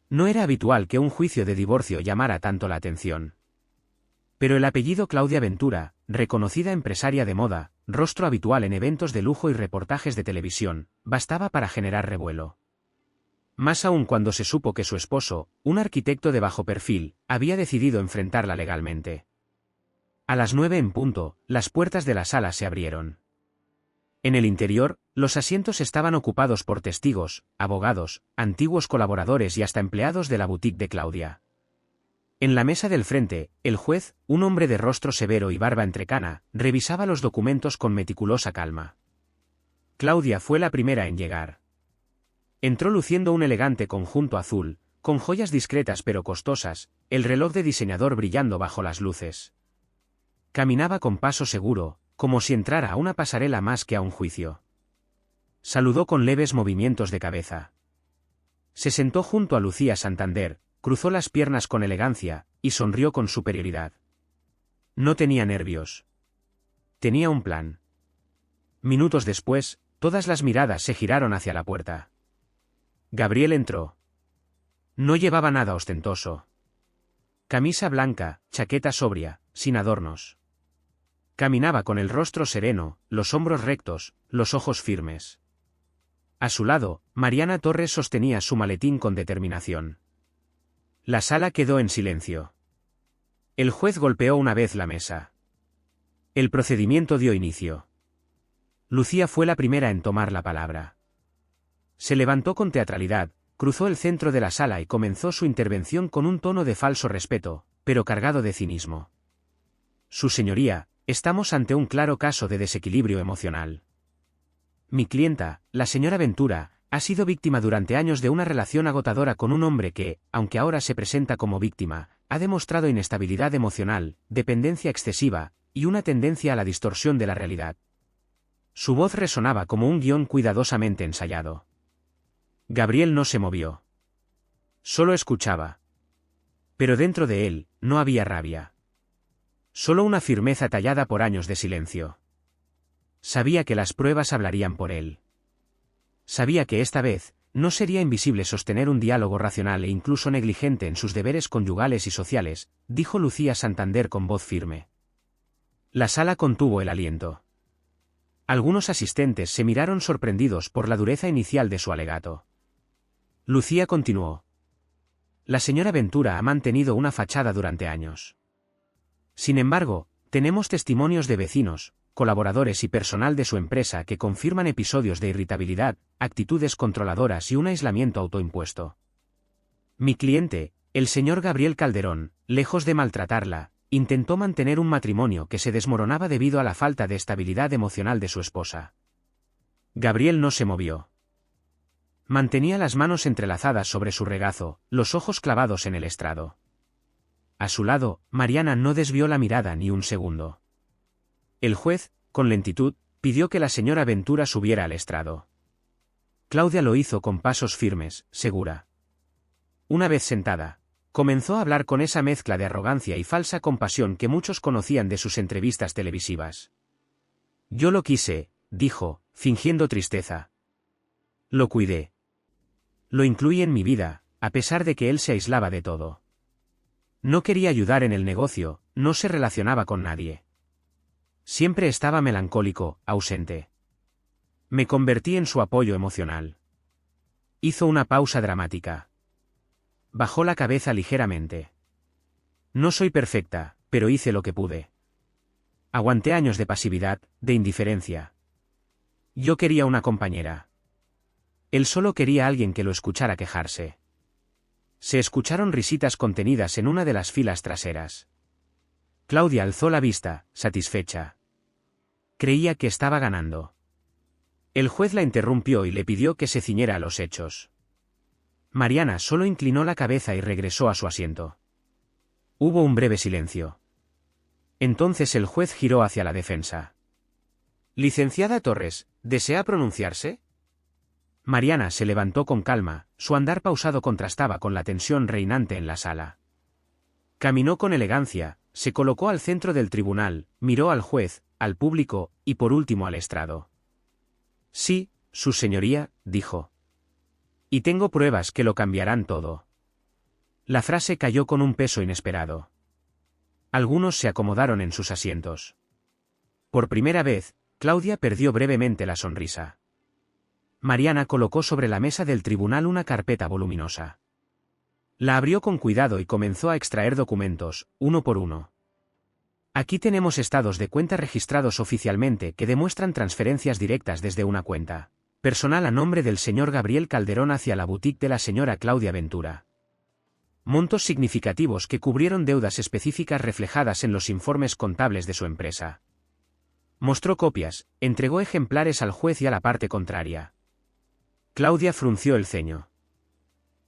No era habitual que un juicio de divorcio llamara tanto la atención. Pero el apellido Claudia Ventura, reconocida empresaria de moda, rostro habitual en eventos de lujo y reportajes de televisión, bastaba para generar revuelo. Más aún cuando se supo que su esposo, un arquitecto de bajo perfil, había decidido enfrentarla legalmente. A las 9 en punto, las puertas de la sala se abrieron. En el interior, los asientos estaban ocupados por testigos, abogados, antiguos colaboradores y hasta empleados de la boutique de Claudia. En la mesa del frente, el juez, un hombre de rostro severo y barba entrecana, revisaba los documentos con meticulosa calma. Claudia fue la primera en llegar. Entró luciendo un elegante conjunto azul, con joyas discretas pero costosas, el reloj de diseñador brillando bajo las luces. Caminaba con paso seguro, como si entrara a una pasarela más que a un juicio. Saludó con leves movimientos de cabeza. Se sentó junto a Lucía Santander, cruzó las piernas con elegancia, y sonrió con superioridad. No tenía nervios. Tenía un plan. Minutos después, todas las miradas se giraron hacia la puerta. Gabriel entró. No llevaba nada ostentoso. Camisa blanca, chaqueta sobria, sin adornos. Caminaba con el rostro sereno, los hombros rectos, los ojos firmes. A su lado, Mariana Torres sostenía su maletín con determinación. La sala quedó en silencio. El juez golpeó una vez la mesa. El procedimiento dio inicio. Lucía fue la primera en tomar la palabra. Se levantó con teatralidad, cruzó el centro de la sala y comenzó su intervención con un tono de falso respeto, pero cargado de cinismo. Su señoría, estamos ante un claro caso de desequilibrio emocional. Mi clienta, la señora Ventura, ha sido víctima durante años de una relación agotadora con un hombre que, aunque ahora se presenta como víctima, ha demostrado inestabilidad emocional, dependencia excesiva, y una tendencia a la distorsión de la realidad. Su voz resonaba como un guión cuidadosamente ensayado. Gabriel no se movió. Solo escuchaba. Pero dentro de él, no había rabia. Solo una firmeza tallada por años de silencio. Sabía que las pruebas hablarían por él. Sabía que esta vez, no sería invisible sostener un diálogo racional e incluso negligente en sus deberes conyugales y sociales, dijo Lucía Santander con voz firme. La sala contuvo el aliento. Algunos asistentes se miraron sorprendidos por la dureza inicial de su alegato. Lucía continuó. La señora Ventura ha mantenido una fachada durante años. Sin embargo, tenemos testimonios de vecinos, colaboradores y personal de su empresa que confirman episodios de irritabilidad, actitudes controladoras y un aislamiento autoimpuesto. Mi cliente, el señor Gabriel Calderón, lejos de maltratarla, intentó mantener un matrimonio que se desmoronaba debido a la falta de estabilidad emocional de su esposa. Gabriel no se movió. Mantenía las manos entrelazadas sobre su regazo, los ojos clavados en el estrado. A su lado, Mariana no desvió la mirada ni un segundo. El juez, con lentitud, pidió que la señora Ventura subiera al estrado. Claudia lo hizo con pasos firmes, segura. Una vez sentada, comenzó a hablar con esa mezcla de arrogancia y falsa compasión que muchos conocían de sus entrevistas televisivas. Yo lo quise, dijo, fingiendo tristeza. Lo cuidé. Lo incluí en mi vida, a pesar de que él se aislaba de todo. No quería ayudar en el negocio, no se relacionaba con nadie. Siempre estaba melancólico, ausente. Me convertí en su apoyo emocional. Hizo una pausa dramática. bajó la cabeza ligeramente. No soy perfecta, pero hice lo que pude. Aguanté años de pasividad, de indiferencia. Yo quería una compañera. Él solo quería alguien que lo escuchara quejarse. Se escucharon risitas contenidas en una de las filas traseras. Claudia alzó la vista, satisfecha. Creía que estaba ganando. El juez la interrumpió y le pidió que se ciñera a los hechos. Mariana solo inclinó la cabeza y regresó a su asiento. Hubo un breve silencio. Entonces el juez giró hacia la defensa. Licenciada Torres, ¿desea pronunciarse? Mariana se levantó con calma, su andar pausado contrastaba con la tensión reinante en la sala. Caminó con elegancia, se colocó al centro del tribunal, miró al juez, al público, y por último al estrado. Sí, su señoría, dijo. Y tengo pruebas que lo cambiarán todo. La frase cayó con un peso inesperado. Algunos se acomodaron en sus asientos. Por primera vez, Claudia perdió brevemente la sonrisa. Mariana colocó sobre la mesa del tribunal una carpeta voluminosa. La abrió con cuidado y comenzó a extraer documentos, uno por uno. Aquí tenemos estados de cuenta registrados oficialmente que demuestran transferencias directas desde una cuenta personal a nombre del señor Gabriel Calderón hacia la boutique de la señora Claudia Ventura. Montos significativos que cubrieron deudas específicas reflejadas en los informes contables de su empresa. Mostró copias, entregó ejemplares al juez y a la parte contraria. Claudia frunció el ceño.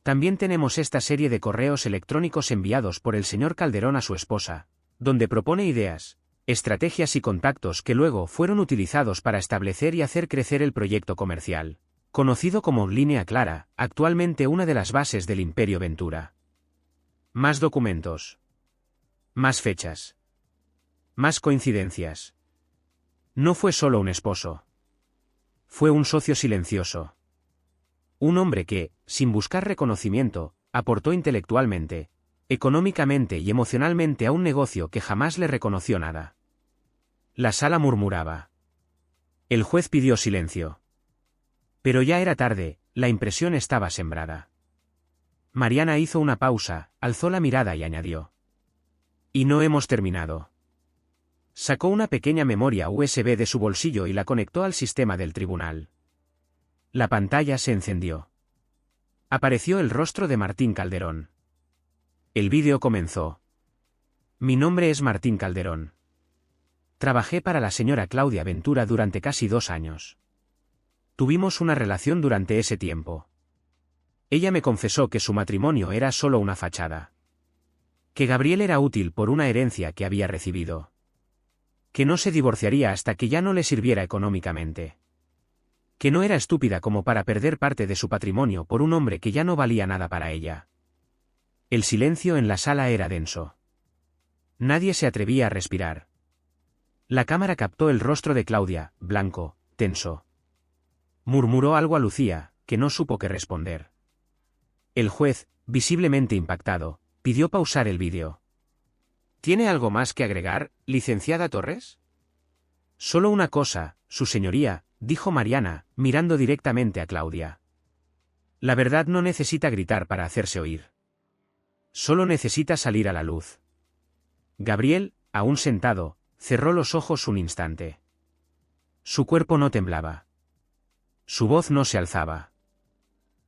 También tenemos esta serie de correos electrónicos enviados por el señor Calderón a su esposa, donde propone ideas, estrategias y contactos que luego fueron utilizados para establecer y hacer crecer el proyecto comercial, conocido como Línea Clara, actualmente una de las bases del Imperio Ventura. Más documentos. Más fechas. Más coincidencias. No fue solo un esposo. Fue un socio silencioso. Un hombre que, sin buscar reconocimiento, aportó intelectualmente, económicamente y emocionalmente a un negocio que jamás le reconoció nada. La sala murmuraba. El juez pidió silencio. Pero ya era tarde, la impresión estaba sembrada. Mariana hizo una pausa, alzó la mirada y añadió. Y no hemos terminado. Sacó una pequeña memoria USB de su bolsillo y la conectó al sistema del tribunal. La pantalla se encendió. Apareció el rostro de Martín Calderón. El vídeo comenzó. Mi nombre es Martín Calderón. Trabajé para la señora Claudia Ventura durante casi 2 años. Tuvimos una relación durante ese tiempo. Ella me confesó que su matrimonio era solo una fachada. Que Gabriel era útil por una herencia que había recibido. Que no se divorciaría hasta que ya no le sirviera económicamente. Que no era estúpida como para perder parte de su patrimonio por un hombre que ya no valía nada para ella. El silencio en la sala era denso. Nadie se atrevía a respirar. La cámara captó el rostro de Claudia, blanco, tenso. Murmuró algo a Lucía, que no supo qué responder. El juez, visiblemente impactado, pidió pausar el vídeo. ¿Tiene algo más que agregar, licenciada Torres? Solo una cosa, su señoría, dijo Mariana, mirando directamente a Claudia. La verdad no necesita gritar para hacerse oír. Solo necesita salir a la luz. Gabriel, aún sentado, cerró los ojos un instante. Su cuerpo no temblaba. Su voz no se alzaba.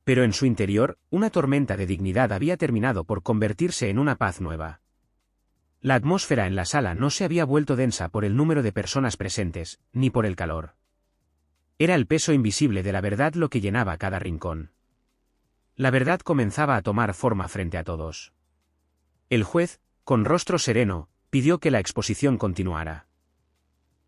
Pero en su interior, una tormenta de dignidad había terminado por convertirse en una paz nueva. La atmósfera en la sala no se había vuelto densa por el número de personas presentes, ni por el calor. Era el peso invisible de la verdad lo que llenaba cada rincón. La verdad comenzaba a tomar forma frente a todos. El juez, con rostro sereno, pidió que la exposición continuara.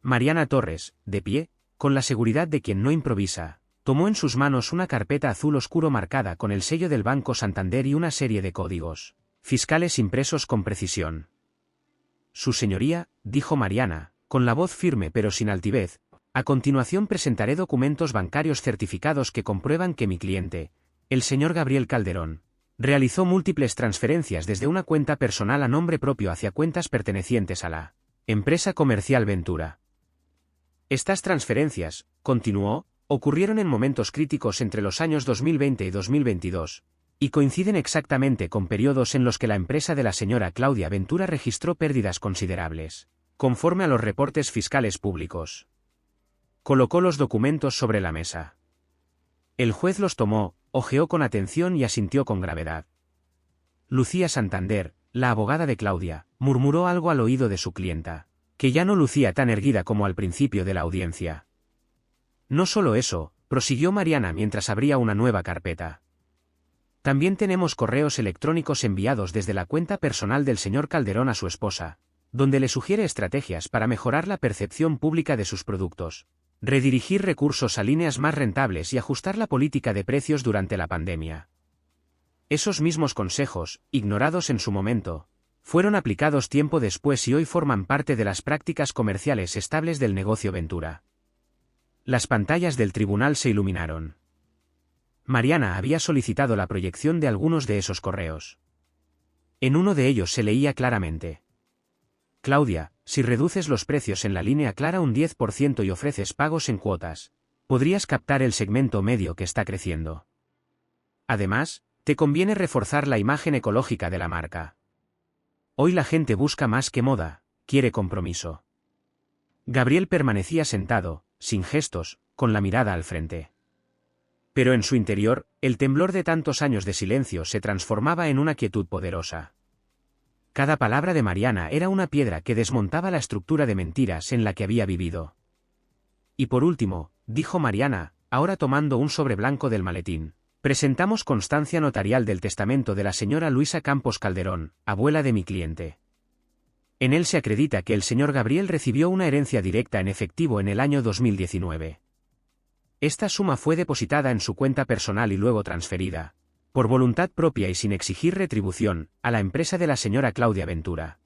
Mariana Torres, de pie, con la seguridad de quien no improvisa, tomó en sus manos una carpeta azul oscuro marcada con el sello del Banco Santander y una serie de códigos fiscales impresos con precisión. Su señoría, dijo Mariana, con la voz firme pero sin altivez, a continuación presentaré documentos bancarios certificados que comprueban que mi cliente, el señor Gabriel Calderón, realizó múltiples transferencias desde una cuenta personal a nombre propio hacia cuentas pertenecientes a la empresa comercial Ventura. Estas transferencias, continuó, ocurrieron en momentos críticos entre los años 2020 y 2022, y coinciden exactamente con periodos en los que la empresa de la señora Claudia Ventura registró pérdidas considerables, conforme a los reportes fiscales públicos. Colocó los documentos sobre la mesa. El juez los tomó, hojeó con atención y asintió con gravedad. Lucía Santander, la abogada de Claudia, murmuró algo al oído de su clienta, que ya no lucía tan erguida como al principio de la audiencia. No solo eso, prosiguió Mariana mientras abría una nueva carpeta. También tenemos correos electrónicos enviados desde la cuenta personal del señor Calderón a su esposa, donde le sugiere estrategias para mejorar la percepción pública de sus productos, redirigir recursos a líneas más rentables y ajustar la política de precios durante la pandemia. Esos mismos consejos, ignorados en su momento, fueron aplicados tiempo después y hoy forman parte de las prácticas comerciales estables del negocio Ventura. Las pantallas del tribunal se iluminaron. Mariana había solicitado la proyección de algunos de esos correos. En uno de ellos se leía claramente: Claudia, si reduces los precios en la línea clara un 10% y ofreces pagos en cuotas, podrías captar el segmento medio que está creciendo. Además, te conviene reforzar la imagen ecológica de la marca. Hoy la gente busca más que moda, quiere compromiso. Gabriel permanecía sentado, sin gestos, con la mirada al frente. Pero en su interior, el temblor de tantos años de silencio se transformaba en una quietud poderosa. Cada palabra de Mariana era una piedra que desmontaba la estructura de mentiras en la que había vivido. Y por último, dijo Mariana, ahora tomando un sobre blanco del maletín, presentamos constancia notarial del testamento de la señora Luisa Campos Calderón, abuela de mi cliente. En él se acredita que el señor Gabriel recibió una herencia directa en efectivo en el año 2019. Esta suma fue depositada en su cuenta personal y luego transferida, por voluntad propia y sin exigir retribución, a la empresa de la señora Claudia Ventura.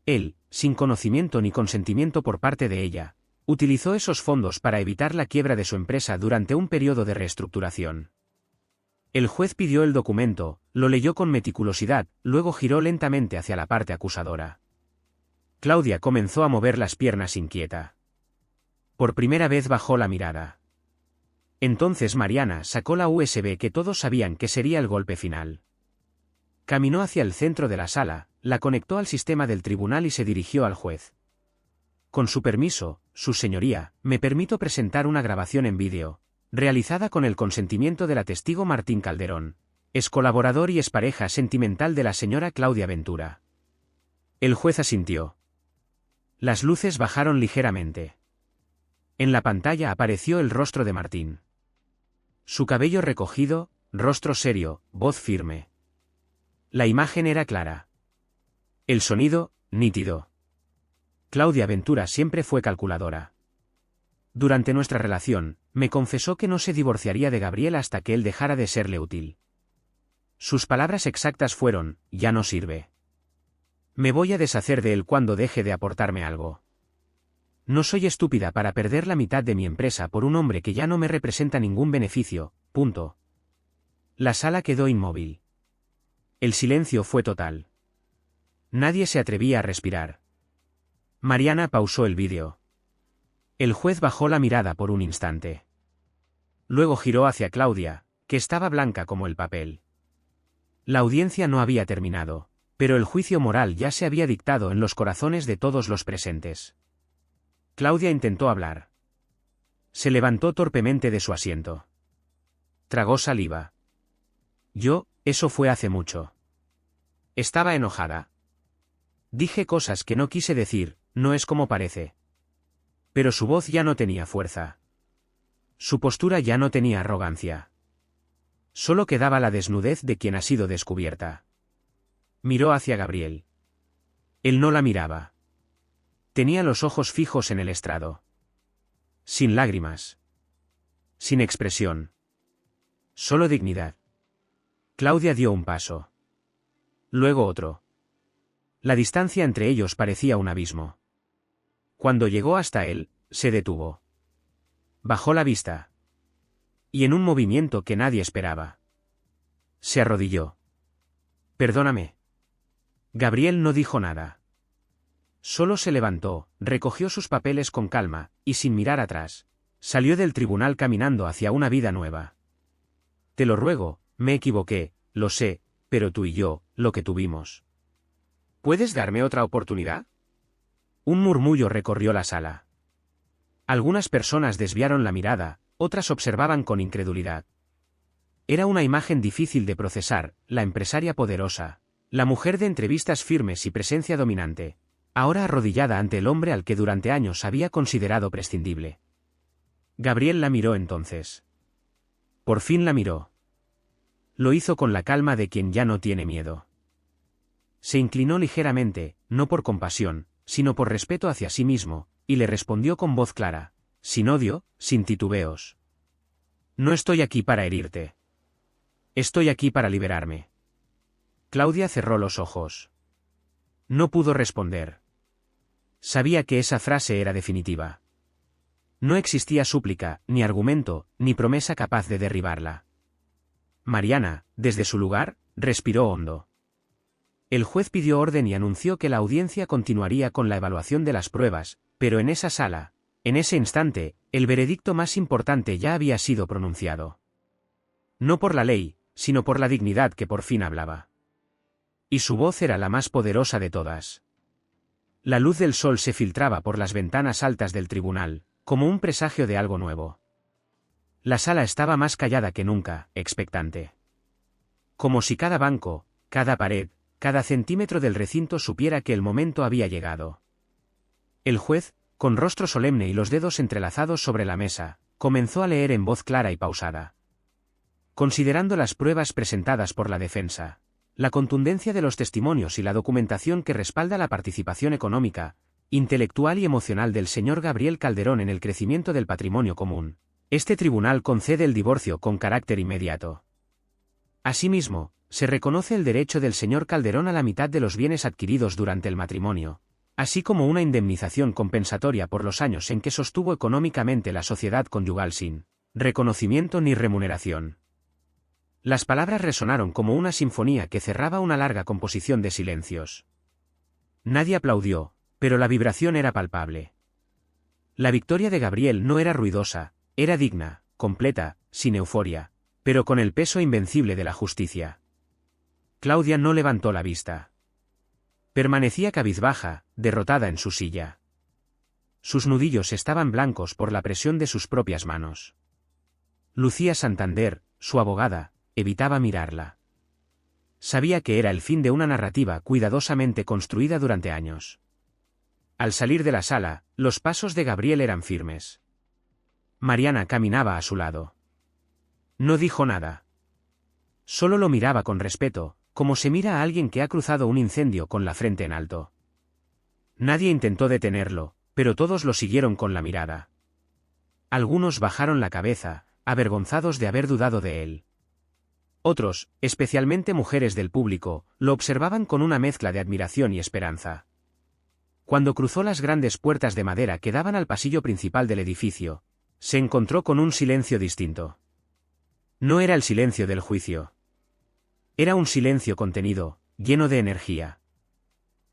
Él, sin conocimiento ni consentimiento por parte de ella, utilizó esos fondos para evitar la quiebra de su empresa durante un periodo de reestructuración. El juez pidió el documento, lo leyó con meticulosidad, luego giró lentamente hacia la parte acusadora. Claudia comenzó a mover las piernas inquieta. Por primera vez bajó la mirada. Entonces Mariana sacó la USB que todos sabían que sería el golpe final. Caminó hacia el centro de la sala, la conectó al sistema del tribunal y se dirigió al juez. Con su permiso, su señoría, me permito presentar una grabación en vídeo, realizada con el consentimiento de la testigo Martín Calderón, ex colaborador y expareja sentimental de la señora Claudia Ventura. El juez asintió. Las luces bajaron ligeramente. En la pantalla apareció el rostro de Martín. Su cabello recogido, rostro serio, voz firme. La imagen era clara. El sonido, nítido. Claudia Ventura siempre fue calculadora. Durante nuestra relación, me confesó que no se divorciaría de Gabriel hasta que él dejara de serle útil. Sus palabras exactas fueron: ya no sirve. Me voy a deshacer de él cuando deje de aportarme algo. No soy estúpida para perder la mitad de mi empresa por un hombre que ya no me representa ningún beneficio, punto. La sala quedó inmóvil. El silencio fue total. Nadie se atrevía a respirar. Mariana pausó el vídeo. El juez bajó la mirada por un instante. Luego giró hacia Claudia, que estaba blanca como el papel. La audiencia no había terminado, pero el juicio moral ya se había dictado en los corazones de todos los presentes. Claudia intentó hablar. Se levantó torpemente de su asiento. Tragó saliva. Eso fue hace mucho. Estaba enojada. Dije cosas que no quise decir, no es como parece. Pero su voz ya no tenía fuerza. Su postura ya no tenía arrogancia. Solo quedaba la desnudez de quien ha sido descubierta. Miró hacia Gabriel. Él no la miraba. Tenía los ojos fijos en el estrado. Sin lágrimas. Sin expresión. Solo dignidad. Claudia dio un paso. Luego otro. La distancia entre ellos parecía un abismo. Cuando llegó hasta él, se detuvo. Bajó la vista. Y en un movimiento que nadie esperaba, se arrodilló. Perdóname. Gabriel no dijo nada. Solo se levantó, recogió sus papeles con calma, y sin mirar atrás, salió del tribunal caminando hacia una vida nueva. Te lo ruego, Me equivoqué, lo sé, pero tú y yo, lo que tuvimos. ¿Puedes darme otra oportunidad? Un murmullo recorrió la sala. Algunas personas desviaron la mirada, otras observaban con incredulidad. Era una imagen difícil de procesar, la empresaria poderosa, la mujer de entrevistas firmes y presencia dominante, ahora arrodillada ante el hombre al que durante años había considerado prescindible. Gabriel la miró entonces. Por fin la miró. Lo hizo con la calma de quien ya no tiene miedo. Se inclinó ligeramente, no por compasión, sino por respeto hacia sí mismo, y le respondió con voz clara, sin odio, sin titubeos. No estoy aquí para herirte. Estoy aquí para liberarme. Claudia cerró los ojos. No pudo responder. Sabía que esa frase era definitiva. No existía súplica, ni argumento, ni promesa capaz de derribarla. Mariana, desde su lugar, respiró hondo. El juez pidió orden y anunció que la audiencia continuaría con la evaluación de las pruebas, pero en esa sala, en ese instante, el veredicto más importante ya había sido pronunciado. No por la ley, sino por la dignidad que por fin hablaba. Y su voz era la más poderosa de todas. La luz del sol se filtraba por las ventanas altas del tribunal, como un presagio de algo nuevo. La sala estaba más callada que nunca, expectante. Como si cada banco, cada pared, cada centímetro del recinto supiera que el momento había llegado. El juez, con rostro solemne y los dedos entrelazados sobre la mesa, comenzó a leer en voz clara y pausada. Considerando las pruebas presentadas por la defensa, la contundencia de los testimonios y la documentación que respalda la participación económica, intelectual y emocional del señor Gabriel Calderón en el crecimiento del patrimonio común, este tribunal concede el divorcio con carácter inmediato. Asimismo, se reconoce el derecho del señor Calderón a la mitad de los bienes adquiridos durante el matrimonio, así como una indemnización compensatoria por los años en que sostuvo económicamente la sociedad conyugal sin reconocimiento ni remuneración. Las palabras resonaron como una sinfonía que cerraba una larga composición de silencios. Nadie aplaudió, pero la vibración era palpable. La victoria de Gabriel no era ruidosa, era digna, completa, sin euforia, pero con el peso invencible de la justicia. Claudia no levantó la vista. Permanecía cabizbaja, derrotada en su silla. Sus nudillos estaban blancos por la presión de sus propias manos. Lucía Santander, su abogada, evitaba mirarla. Sabía que era el fin de una narrativa cuidadosamente construida durante años. Al salir de la sala, los pasos de Gabriel eran firmes. Mariana caminaba a su lado. No dijo nada. Solo lo miraba con respeto, como se mira a alguien que ha cruzado un incendio con la frente en alto. Nadie intentó detenerlo, pero todos lo siguieron con la mirada. Algunos bajaron la cabeza, avergonzados de haber dudado de él. Otros, especialmente mujeres del público, lo observaban con una mezcla de admiración y esperanza. Cuando cruzó las grandes puertas de madera que daban al pasillo principal del edificio, se encontró con un silencio distinto. No era el silencio del juicio. Era un silencio contenido, lleno de energía.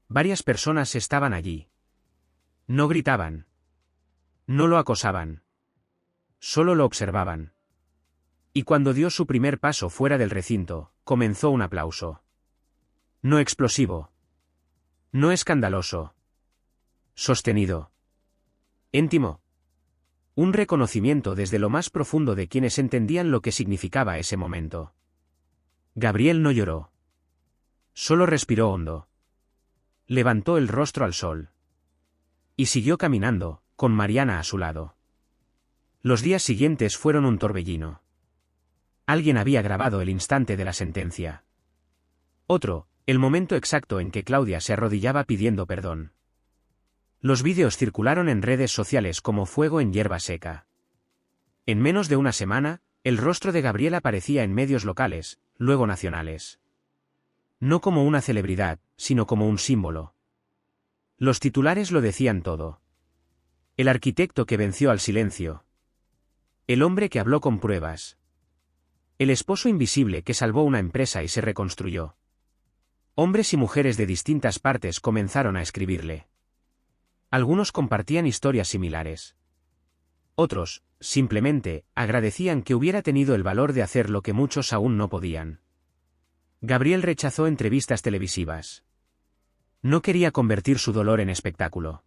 Varias personas estaban allí. No gritaban. No lo acosaban. Solo lo observaban. Y cuando dio su primer paso fuera del recinto, comenzó un aplauso. No explosivo. No escandaloso. Sostenido. Íntimo. Un reconocimiento desde lo más profundo de quienes entendían lo que significaba ese momento. Gabriel no lloró. Solo respiró hondo. Levantó el rostro al sol. Y siguió caminando, con Mariana a su lado. Los días siguientes fueron un torbellino. Alguien había grabado el instante de la sentencia. Otro, el momento exacto en que Claudia se arrodillaba pidiendo perdón. Los vídeos circularon en redes sociales como fuego en hierba seca. En menos de una semana, el rostro de Gabriel aparecía en medios locales, luego nacionales. No como una celebridad, sino como un símbolo. Los titulares lo decían todo. El arquitecto que venció al silencio. El hombre que habló con pruebas. El esposo invisible que salvó una empresa y se reconstruyó. Hombres y mujeres de distintas partes comenzaron a escribirle. Algunos compartían historias similares. Otros, simplemente, agradecían que hubiera tenido el valor de hacer lo que muchos aún no podían. Gabriel rechazó entrevistas televisivas. No quería convertir su dolor en espectáculo.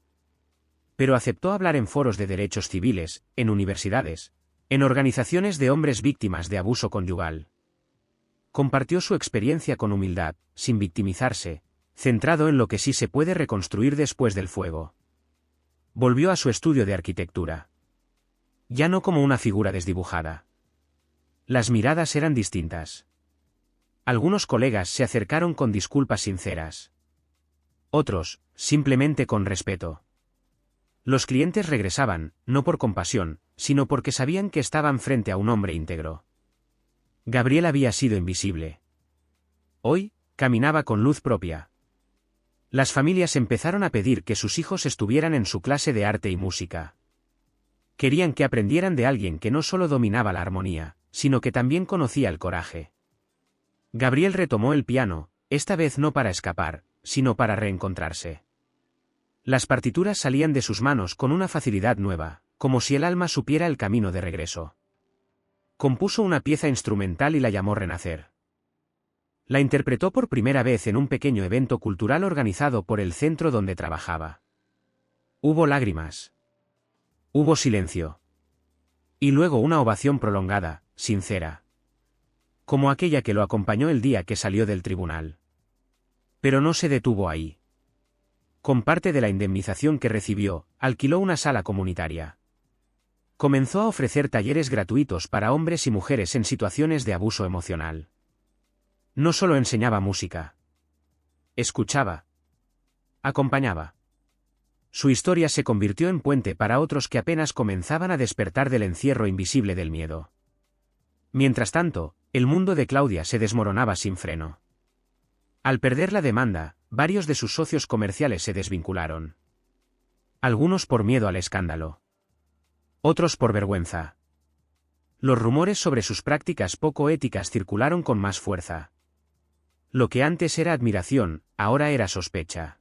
Pero aceptó hablar en foros de derechos civiles, en universidades, en organizaciones de hombres víctimas de abuso conyugal. Compartió su experiencia con humildad, sin victimizarse, centrado en lo que sí se puede reconstruir después del fuego. Volvió a su estudio de arquitectura. Ya no como una figura desdibujada. Las miradas eran distintas. Algunos colegas se acercaron con disculpas sinceras. Otros, simplemente con respeto. Los clientes regresaban, no por compasión, sino porque sabían que estaban frente a un hombre íntegro. Gabriel había sido invisible. Hoy, caminaba con luz propia. Las familias empezaron a pedir que sus hijos estuvieran en su clase de arte y música. Querían que aprendieran de alguien que no solo dominaba la armonía, sino que también conocía el coraje. Gabriel retomó el piano, esta vez no para escapar, sino para reencontrarse. Las partituras salían de sus manos con una facilidad nueva, como si el alma supiera el camino de regreso. Compuso una pieza instrumental y la llamó Renacer. La interpretó por primera vez en un pequeño evento cultural organizado por el centro donde trabajaba. Hubo lágrimas. Hubo silencio. Y luego una ovación prolongada, sincera. Como aquella que lo acompañó el día que salió del tribunal. Pero no se detuvo ahí. Con parte de la indemnización que recibió, alquiló una sala comunitaria. Comenzó a ofrecer talleres gratuitos para hombres y mujeres en situaciones de abuso emocional. No solo enseñaba música. Escuchaba. Acompañaba. Su historia se convirtió en puente para otros que apenas comenzaban a despertar del encierro invisible del miedo. Mientras tanto, el mundo de Claudia se desmoronaba sin freno. Al perder la demanda, varios de sus socios comerciales se desvincularon. Algunos por miedo al escándalo. Otros por vergüenza. Los rumores sobre sus prácticas poco éticas circularon con más fuerza. Lo que antes era admiración, ahora era sospecha.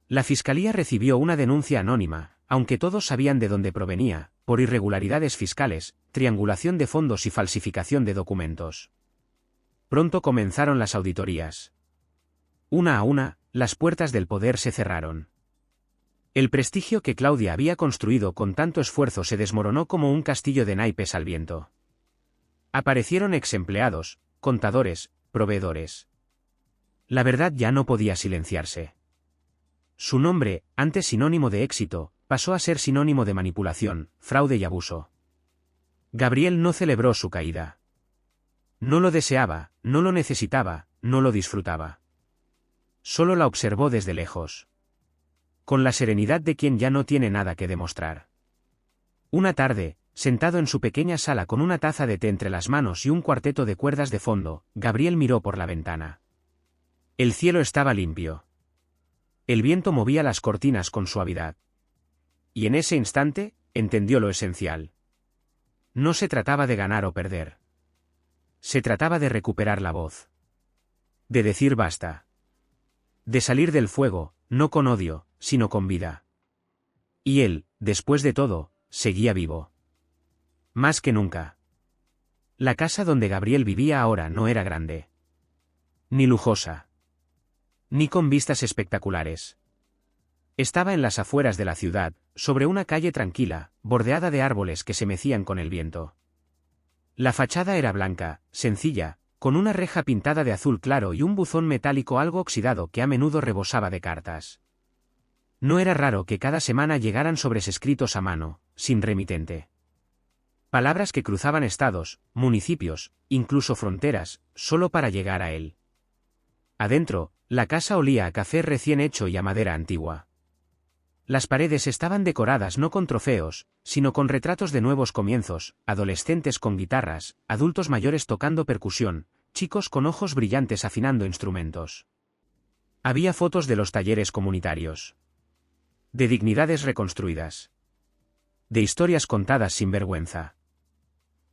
La fiscalía recibió una denuncia anónima, aunque todos sabían de dónde provenía, por irregularidades fiscales, triangulación de fondos y falsificación de documentos. Pronto comenzaron las auditorías. Una a una, las puertas del poder se cerraron. El prestigio que Claudia había construido con tanto esfuerzo se desmoronó como un castillo de naipes al viento. Aparecieron ex-empleados, contadores, proveedores. La verdad ya no podía silenciarse. Su nombre, antes sinónimo de éxito, pasó a ser sinónimo de manipulación, fraude y abuso. Gabriel no celebró su caída. No lo deseaba, no lo necesitaba, no lo disfrutaba. Solo la observó desde lejos. Con la serenidad de quien ya no tiene nada que demostrar. Una tarde, sentado en su pequeña sala con una taza de té entre las manos y un cuarteto de cuerdas de fondo, Gabriel miró por la ventana. El cielo estaba limpio. El viento movía las cortinas con suavidad. Y en ese instante, entendió lo esencial. No se trataba de ganar o perder. Se trataba de recuperar la voz. De decir basta. De salir del fuego, no con odio, sino con vida. Y él, después de todo, seguía vivo. Más que nunca. La casa donde Gabriel vivía ahora no era grande. Ni lujosa. Ni con vistas espectaculares. Estaba en las afueras de la ciudad, sobre una calle tranquila, bordeada de árboles que se mecían con el viento. La fachada era blanca, sencilla, con una reja pintada de azul claro y un buzón metálico algo oxidado que a menudo rebosaba de cartas. No era raro que cada semana llegaran sobres escritos a mano, sin remitente. Palabras que cruzaban estados, municipios, incluso fronteras, solo para llegar a él. Adentro, la casa olía a café recién hecho y a madera antigua. Las paredes estaban decoradas no con trofeos, sino con retratos de nuevos comienzos, adolescentes con guitarras, adultos mayores tocando percusión, chicos con ojos brillantes afinando instrumentos. Había fotos de los talleres comunitarios. De dignidades reconstruidas. De historias contadas sin vergüenza.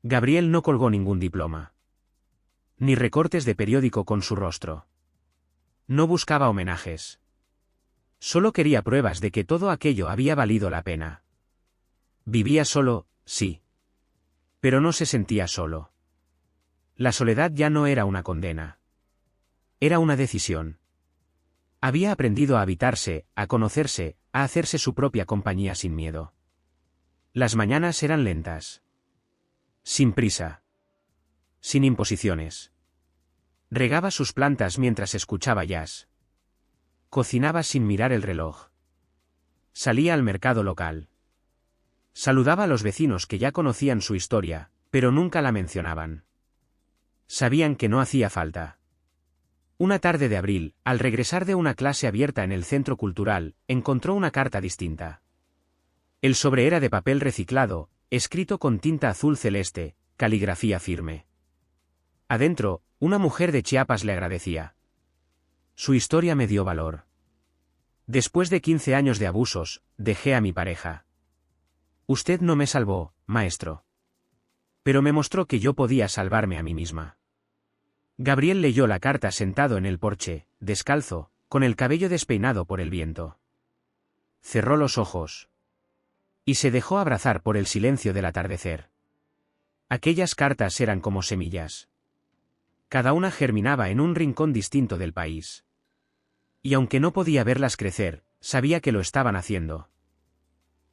Gabriel no colgó ningún diploma. Ni recortes de periódico con su rostro. No buscaba homenajes. Solo quería pruebas de que todo aquello había valido la pena. Vivía solo, sí. Pero no se sentía solo. La soledad ya no era una condena. Era una decisión. Había aprendido a habitarse, a conocerse, a hacerse su propia compañía sin miedo. Las mañanas eran lentas. Sin prisa. Sin imposiciones. Regaba sus plantas mientras escuchaba jazz. Cocinaba sin mirar el reloj. Salía al mercado local. Saludaba a los vecinos que ya conocían su historia, pero nunca la mencionaban. Sabían que no hacía falta. Una tarde de abril, al regresar de una clase abierta en el centro cultural, encontró una carta distinta. El sobre era de papel reciclado, escrito con tinta azul celeste, caligrafía firme. Adentro, una mujer de Chiapas le agradecía. Su historia me dio valor. Después de 15 años de abusos, dejé a mi pareja. Usted no me salvó, maestro. Pero me mostró que yo podía salvarme a mí misma. Gabriel leyó la carta sentado en el porche, descalzo, con el cabello despeinado por el viento. Cerró los ojos. Y se dejó abrazar por el silencio del atardecer. Aquellas cartas eran como semillas. Cada una germinaba en un rincón distinto del país. Y aunque no podía verlas crecer, sabía que lo estaban haciendo.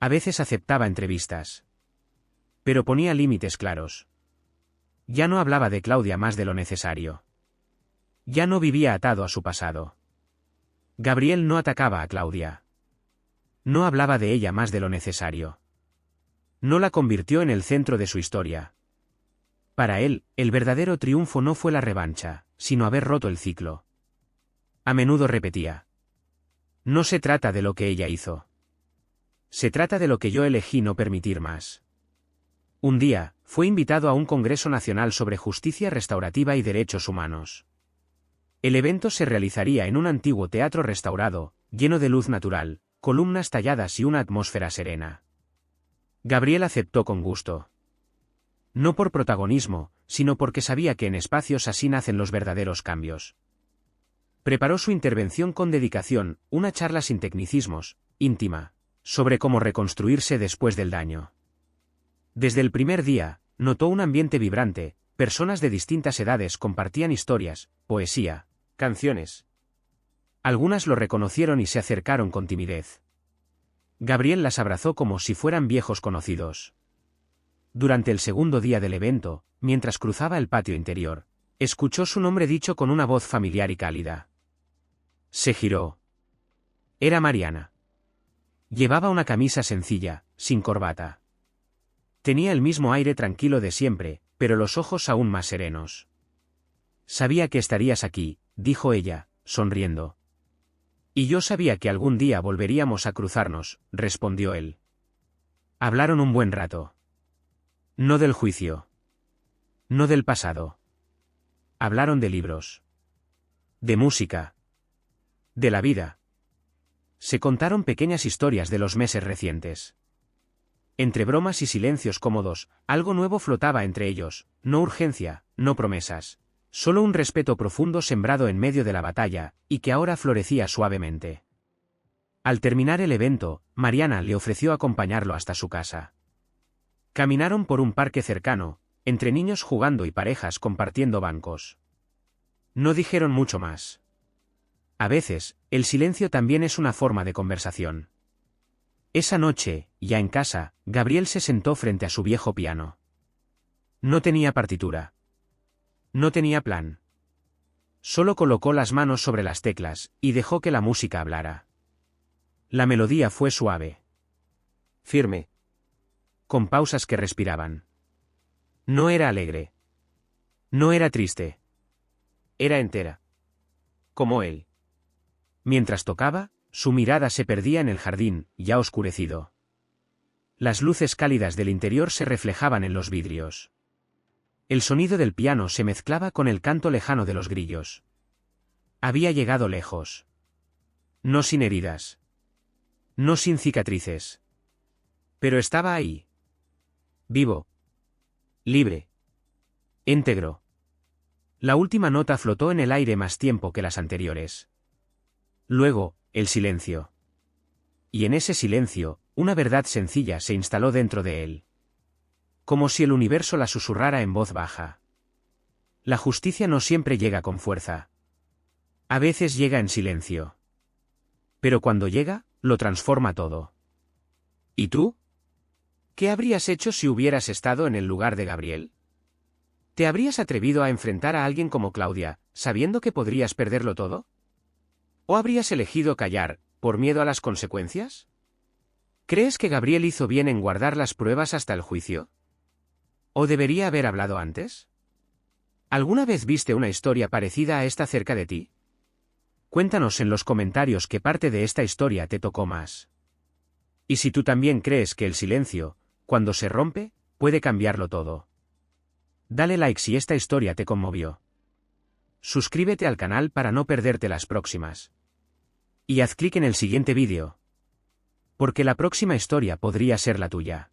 A veces aceptaba entrevistas. Pero ponía límites claros. Ya no hablaba de Claudia más de lo necesario. Ya no vivía atado a su pasado. Gabriel no atacaba a Claudia. No hablaba de ella más de lo necesario. No la convirtió en el centro de su historia. Para él, el verdadero triunfo no fue la revancha, sino haber roto el ciclo. A menudo repetía: no se trata de lo que ella hizo. Se trata de lo que yo elegí no permitir más. Un día, fue invitado a un congreso nacional sobre justicia restaurativa y derechos humanos. El evento se realizaría en un antiguo teatro restaurado, lleno de luz natural, columnas talladas y una atmósfera serena. Gabriel aceptó con gusto. No por protagonismo, sino porque sabía que en espacios así nacen los verdaderos cambios. Preparó su intervención con dedicación, una charla sin tecnicismos, íntima, sobre cómo reconstruirse después del daño. Desde el primer día, notó un ambiente vibrante, personas de distintas edades compartían historias, poesía, canciones. Algunas lo reconocieron y se acercaron con timidez. Gabriel las abrazó como si fueran viejos conocidos. Durante el segundo día del evento, mientras cruzaba el patio interior, escuchó su nombre dicho con una voz familiar y cálida. Se giró. Era Mariana. Llevaba una camisa sencilla, sin corbata. Tenía el mismo aire tranquilo de siempre, pero los ojos aún más serenos. Sabía que estarías aquí, dijo ella, sonriendo. Y yo sabía que algún día volveríamos a cruzarnos, respondió él. Hablaron un buen rato. No del juicio. No del pasado. Hablaron de libros. De música. De la vida. Se contaron pequeñas historias de los meses recientes. Entre bromas y silencios cómodos, algo nuevo flotaba entre ellos, no urgencia, no promesas. Solo un respeto profundo sembrado en medio de la batalla, y que ahora florecía suavemente. Al terminar el evento, Mariana le ofreció acompañarlo hasta su casa. Caminaron por un parque cercano, entre niños jugando y parejas compartiendo bancos. No dijeron mucho más. A veces, el silencio también es una forma de conversación. Esa noche, ya en casa, Gabriel se sentó frente a su viejo piano. No tenía partitura. No tenía plan. Solo colocó las manos sobre las teclas, y dejó que la música hablara. La melodía fue suave. Firme. Con pausas que respiraban. No era alegre. No era triste. Era entera. Como él. Mientras tocaba, su mirada se perdía en el jardín, ya oscurecido. Las luces cálidas del interior se reflejaban en los vidrios. El sonido del piano se mezclaba con el canto lejano de los grillos. Había llegado lejos. No sin heridas. No sin cicatrices. Pero estaba ahí. Vivo. Libre. Íntegro. La última nota flotó en el aire más tiempo que las anteriores. Luego, el silencio. Y en ese silencio, Una verdad sencilla se instaló dentro de él. Como si el universo la susurrara en voz baja. La justicia no siempre llega con fuerza. A veces llega en silencio. Pero cuando llega, lo transforma todo. ¿Y tú? ¿Qué habrías hecho si hubieras estado en el lugar de Gabriel? ¿Te habrías atrevido a enfrentar a alguien como Claudia, sabiendo que podrías perderlo todo? ¿O habrías elegido callar, por miedo a las consecuencias? ¿Crees que Gabriel hizo bien en guardar las pruebas hasta el juicio? ¿O debería haber hablado antes? ¿Alguna vez viste una historia parecida a esta cerca de ti? Cuéntanos en los comentarios qué parte de esta historia te tocó más. Y si tú también crees que el silencio, cuando se rompe, puede cambiarlo todo. Dale like si esta historia te conmovió. Suscríbete al canal para no perderte las próximas. Y haz clic en el siguiente vídeo. Porque la próxima historia podría ser la tuya.